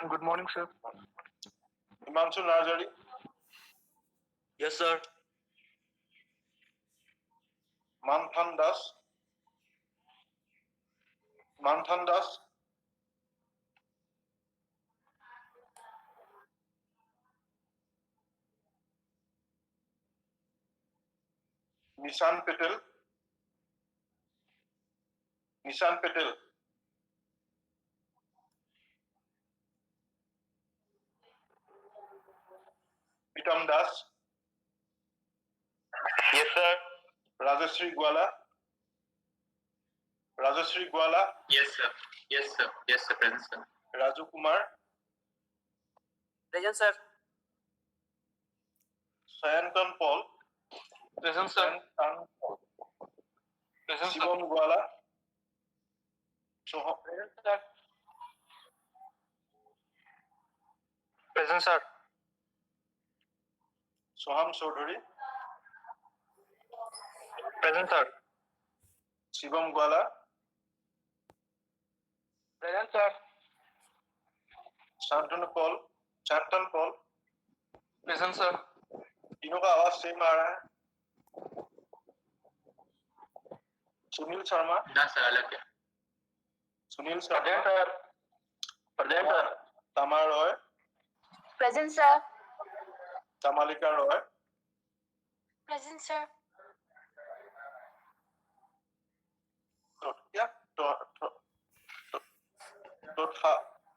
And good morning, sir. Himanshu Narzary. Yes sir. मानथन Das. मानथन Das. Nishan Patel. Nishan Patel. Pritam Das. Yes, sir. Rajashree Gwala. Rajashree Gwala. Yes sir. Yes sir. Yes sir, present sir. Raju Kumar. Present sir. Sayantan Paul. Present, sir. Sayantan Paul. Present, sir. Shivam Gwala. Present, sir. Present, sir. Soham Chowdhury. Present, sir. Shivam Gwala. Present, sir. Shantanu Paul. Shantan Paul. Present, sir. तीनों का आवाज same आ रहा है. सुनील शर्मा. ना sir, अलग है। Sunil Present, Sharma. sir. Present, sir. तमा Roy. Present, sir. Tamalika Roy. Present, sir.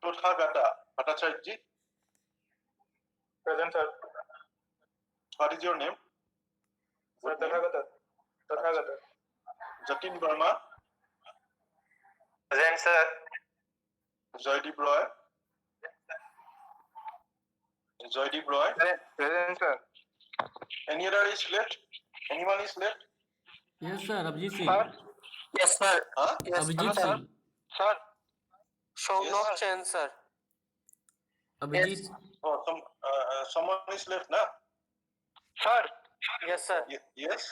Tothagata Bhattacharya. Present, sir. What is your name? Sir, Tathagata. Tathagata. Jatin Verma. Present, sir. Joydeep Roy. Joydeep Roy. Present, sir. Any other is left? Anyone is left? Yes sir, Abhijit Singh. Sir. Yes sir. Huh? Yes Abhijit sir. Singh. Sir. Shomnok Chen sir. Abhijit. Oh, someone is left, na? Sir. Yes sir. Yes.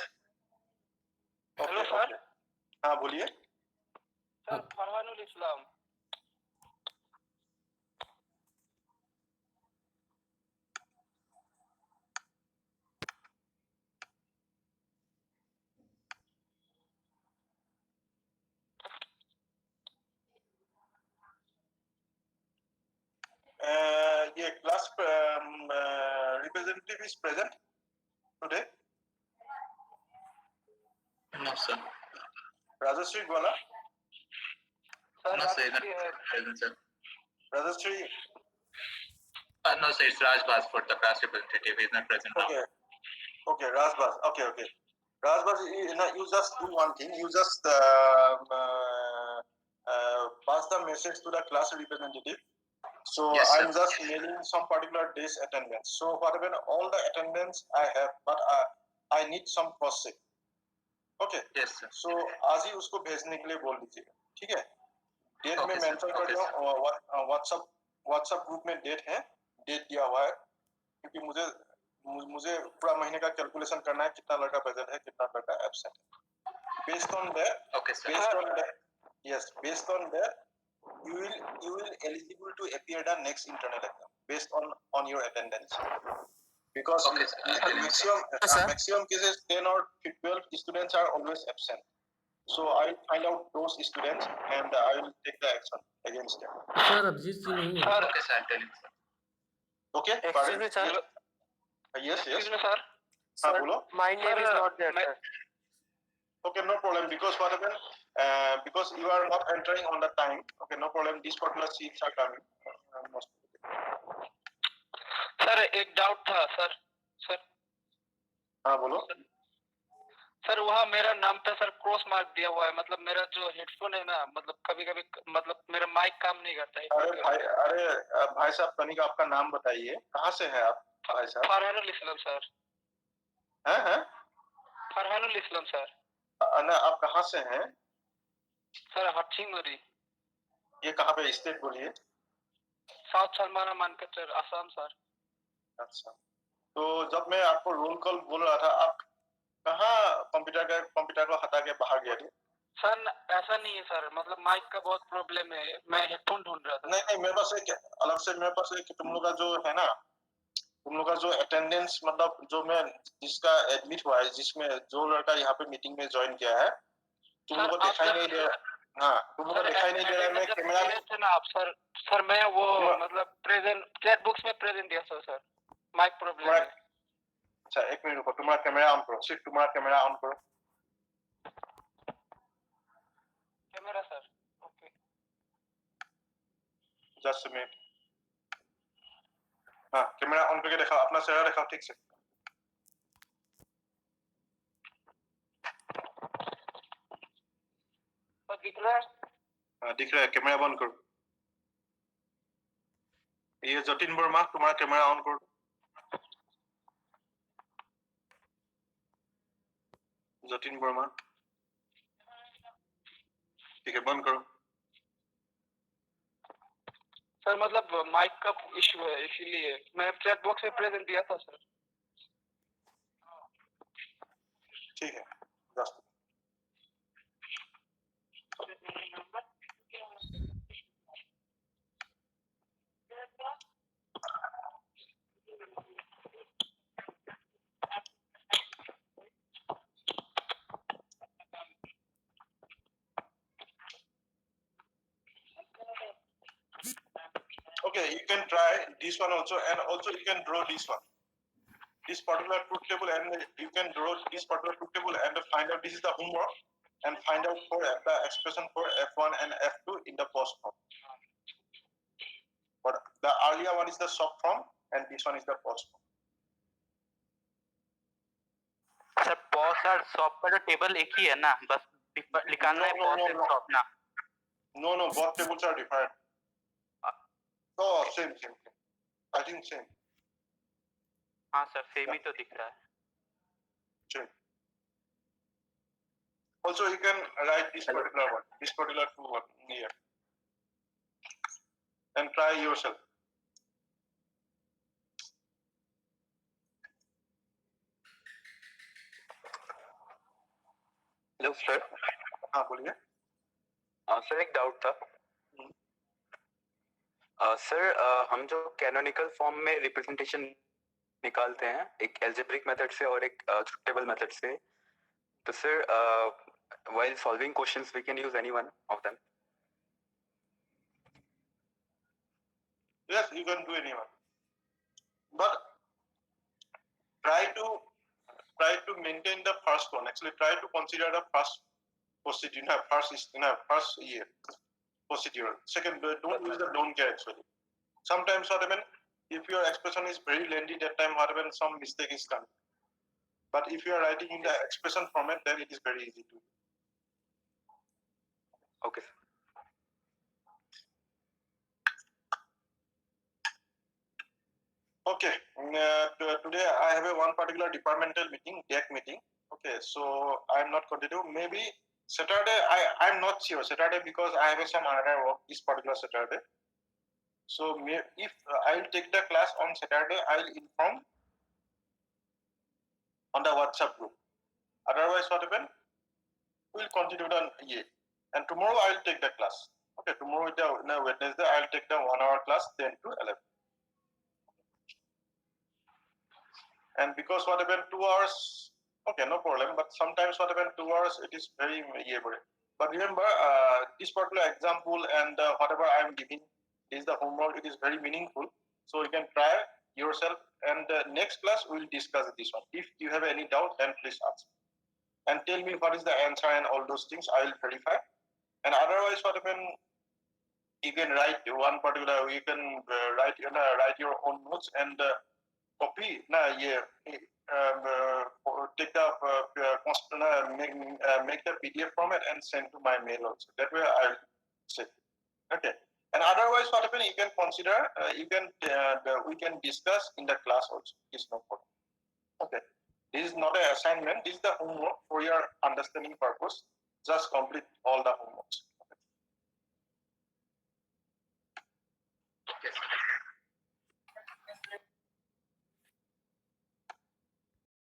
Hello, sir. हाँ बोलिए. Sir, Farhanul Islam. ये class representative is present today. No sir. Rajashri Gwala. Sir, No sir, not Rajashri, present sir. Rajashri. No sir, it's Raj Bas for the class representative. He is not present now. Okay. Okay, Rajbas. Okay. Rajbas, you just do one thing. You just pass the message to the class representative So Yes, sir. I'm just mailing some particular days attendance. So whatever all the attendance I have, but I need some cross check. Okay. Yes, sir. So आज ही उसको भेजने के लिए बोल दीजिएगा, ठीक है? Date में Okay, sir. मेंशन कर Okay, दिया, sir. व्हाट्सएप ग्रुप में डेट है, डेट दिया हुआ है, क्योंकि मुझे पूरा महीने का कैलकुलेशन करना है, कितना लड़का प्रेजेंट है, कितना लड़का एब्सेंट है. Based on that, Okay, sir. based on that, you will eligible to appear the next internal exam based on your attendance. Because Okay, sir. maximum cases 10 or 12 students are always absent. So I will find out those students and I will take the action against them. Sir Abhijit ji नहीं है. Okay, sir. I'll tell you, sir. Okay? Excuse me, sir. Yes. Excuse me, sir. हाँ, बोलो. My name is not there, sir. Okay, no problem. Because what happened? Because you are not entering on the time. Okay, no problem. These particular seats are coming. Sir एक doubt था sir हाँ बोलो. Sir वहाँ मेरा नाम पे sir cross mark दिया हुआ है, मतलब मेरा जो हेडफोन है ना, मतलब कभी कभी मतलब मेरा माइक काम नहीं करता है. अरे भाई साहब, तनिक आपका नाम बताइए, कहाँ से हैं आप भाई साहब? फरहानुल इस्लाम सर. हैं? फरहानुल इस्लाम सर. ना, आप कहाँ से हैं? सर हटसिंगुरी. ये कहाँ पे स्टेट बोलिए? South Salmana Mankachar, Assam sir. अच्छा, तो जब मैं आपको रोल कॉल बोल रहा था, आप कहाँ कंप्यूटर को हटा के बाहर गए थे? सर ऐसा नहीं है सर, मतलब माइक का बहुत प्रॉब्लम है, मैं हेडफोन ढूंढ रहा था. नहीं, मेरे पास एक अलग से, मेरे पास एक तुम लोग का जो है ना, तुम लोग का जो अटेंडेंस, मतलब जो मैं जिसका एडमिट हुआ है, जिसमें जो लड़का यहाँ पे मीटिंग में ज्वाइन किया है, तुम लोग को दिखाई नहीं दे रहा. हाँ, तुम लोग को दिखाई नहीं दे रहा है. मैं कैमरा में ना आप सर मैं वो मतलब प्रेजेंट चैट बॉक्स में प्रेजेंट दिया सर माइक प्रॉब्लम है. अच्छा, एक मिनट रुको, तुम्हारा कैमरा ऑन करो, सिर्फ तुम्हारा कैमरा ऑन करो. Camera sir. Okay, just a minute. हाँ, कैमरा ऑन करके दिखाओ, अपना चेहरा दिखाओ ठीक से. दिख रहा है? हाँ, दिख रहा है. कैमरा बंद करो. ये जतिन वर्मा, तुम्हारा कैमरा ऑन करो. जतिन वर्मा, ठीक है, बंद करो. सर मतलब माइक का इशू है, इसीलिए मैं चैट बॉक्स में प्रेजेंट दिया था सर. ठीक है, just. Okay, you can try this one also, and also you can draw this one. This particular truth table, and you can draw this particular truth table and find out this is the homework, and find out for the expression for F1 and F2 in the post form. But the earlier one is the soft form, and this one is the post form. Sir pause और shop का जो table एक ही है ना, बस निकालना है pause और सॉप ना. No, both tables are different. Oh, same. I think same. हाँ सर, सेम ही तो दिख रहा है. Same. Also, you can write this particular one, this particular two one here, and try yourself. Hello sir. हाँ बोलिए. Sir एक doubt था. Sir हम जो कैनोनिकल फॉर्म में रिप्रेजेंटेशन निकालते हैं, एक एल्जेब्रिक मेथड से और एक ट्रुथ टेबल मेथड से, तो sir while solving questions we can use any one of them. Yes, you can do anyone, but try to maintain the first one. Actually, try to consider the first procedure, first year procedure. Second, don't use the don't care actually. Sometimes what happen, if your expression is very lengthy, that time what happen, some mistake is done. But if you are writing in the expression format, then it is very easy to. Okay. Okay, today I have a one particular departmental meeting, DEC meeting. Okay, so I'm not continue. Maybe Saturday, I'm not sure. Saturday because I have some other work this particular Saturday. So if I'll take the class on Saturday, I'll inform on the WhatsApp group. Otherwise, what happen? We'll continue the EA. And tomorrow I'll take the class. Okay, tomorrow Wednesday I'll take the 1 hour class 10 to 11. And because what happened 2 hours, okay, no problem. But sometimes what happened 2 hours, it is very able. But remember, this particular example and whatever I'm giving is the homework. It is very meaningful. So you can try yourself. And next class we'll discuss this one. If you have any doubt, then please ask. And tell me what is the answer and all those things. I will verify. And otherwise, what happened? You can write one particular. You can write your own notes and copy. Take the make the PDF format and send to my mail also. That way I'll say. Okay. And otherwise, what happen? You can consider. We can discuss in the class also. It's no problem. Okay. This is not an assignment. This is the homework for your understanding purpose. Just complete all the homeworks.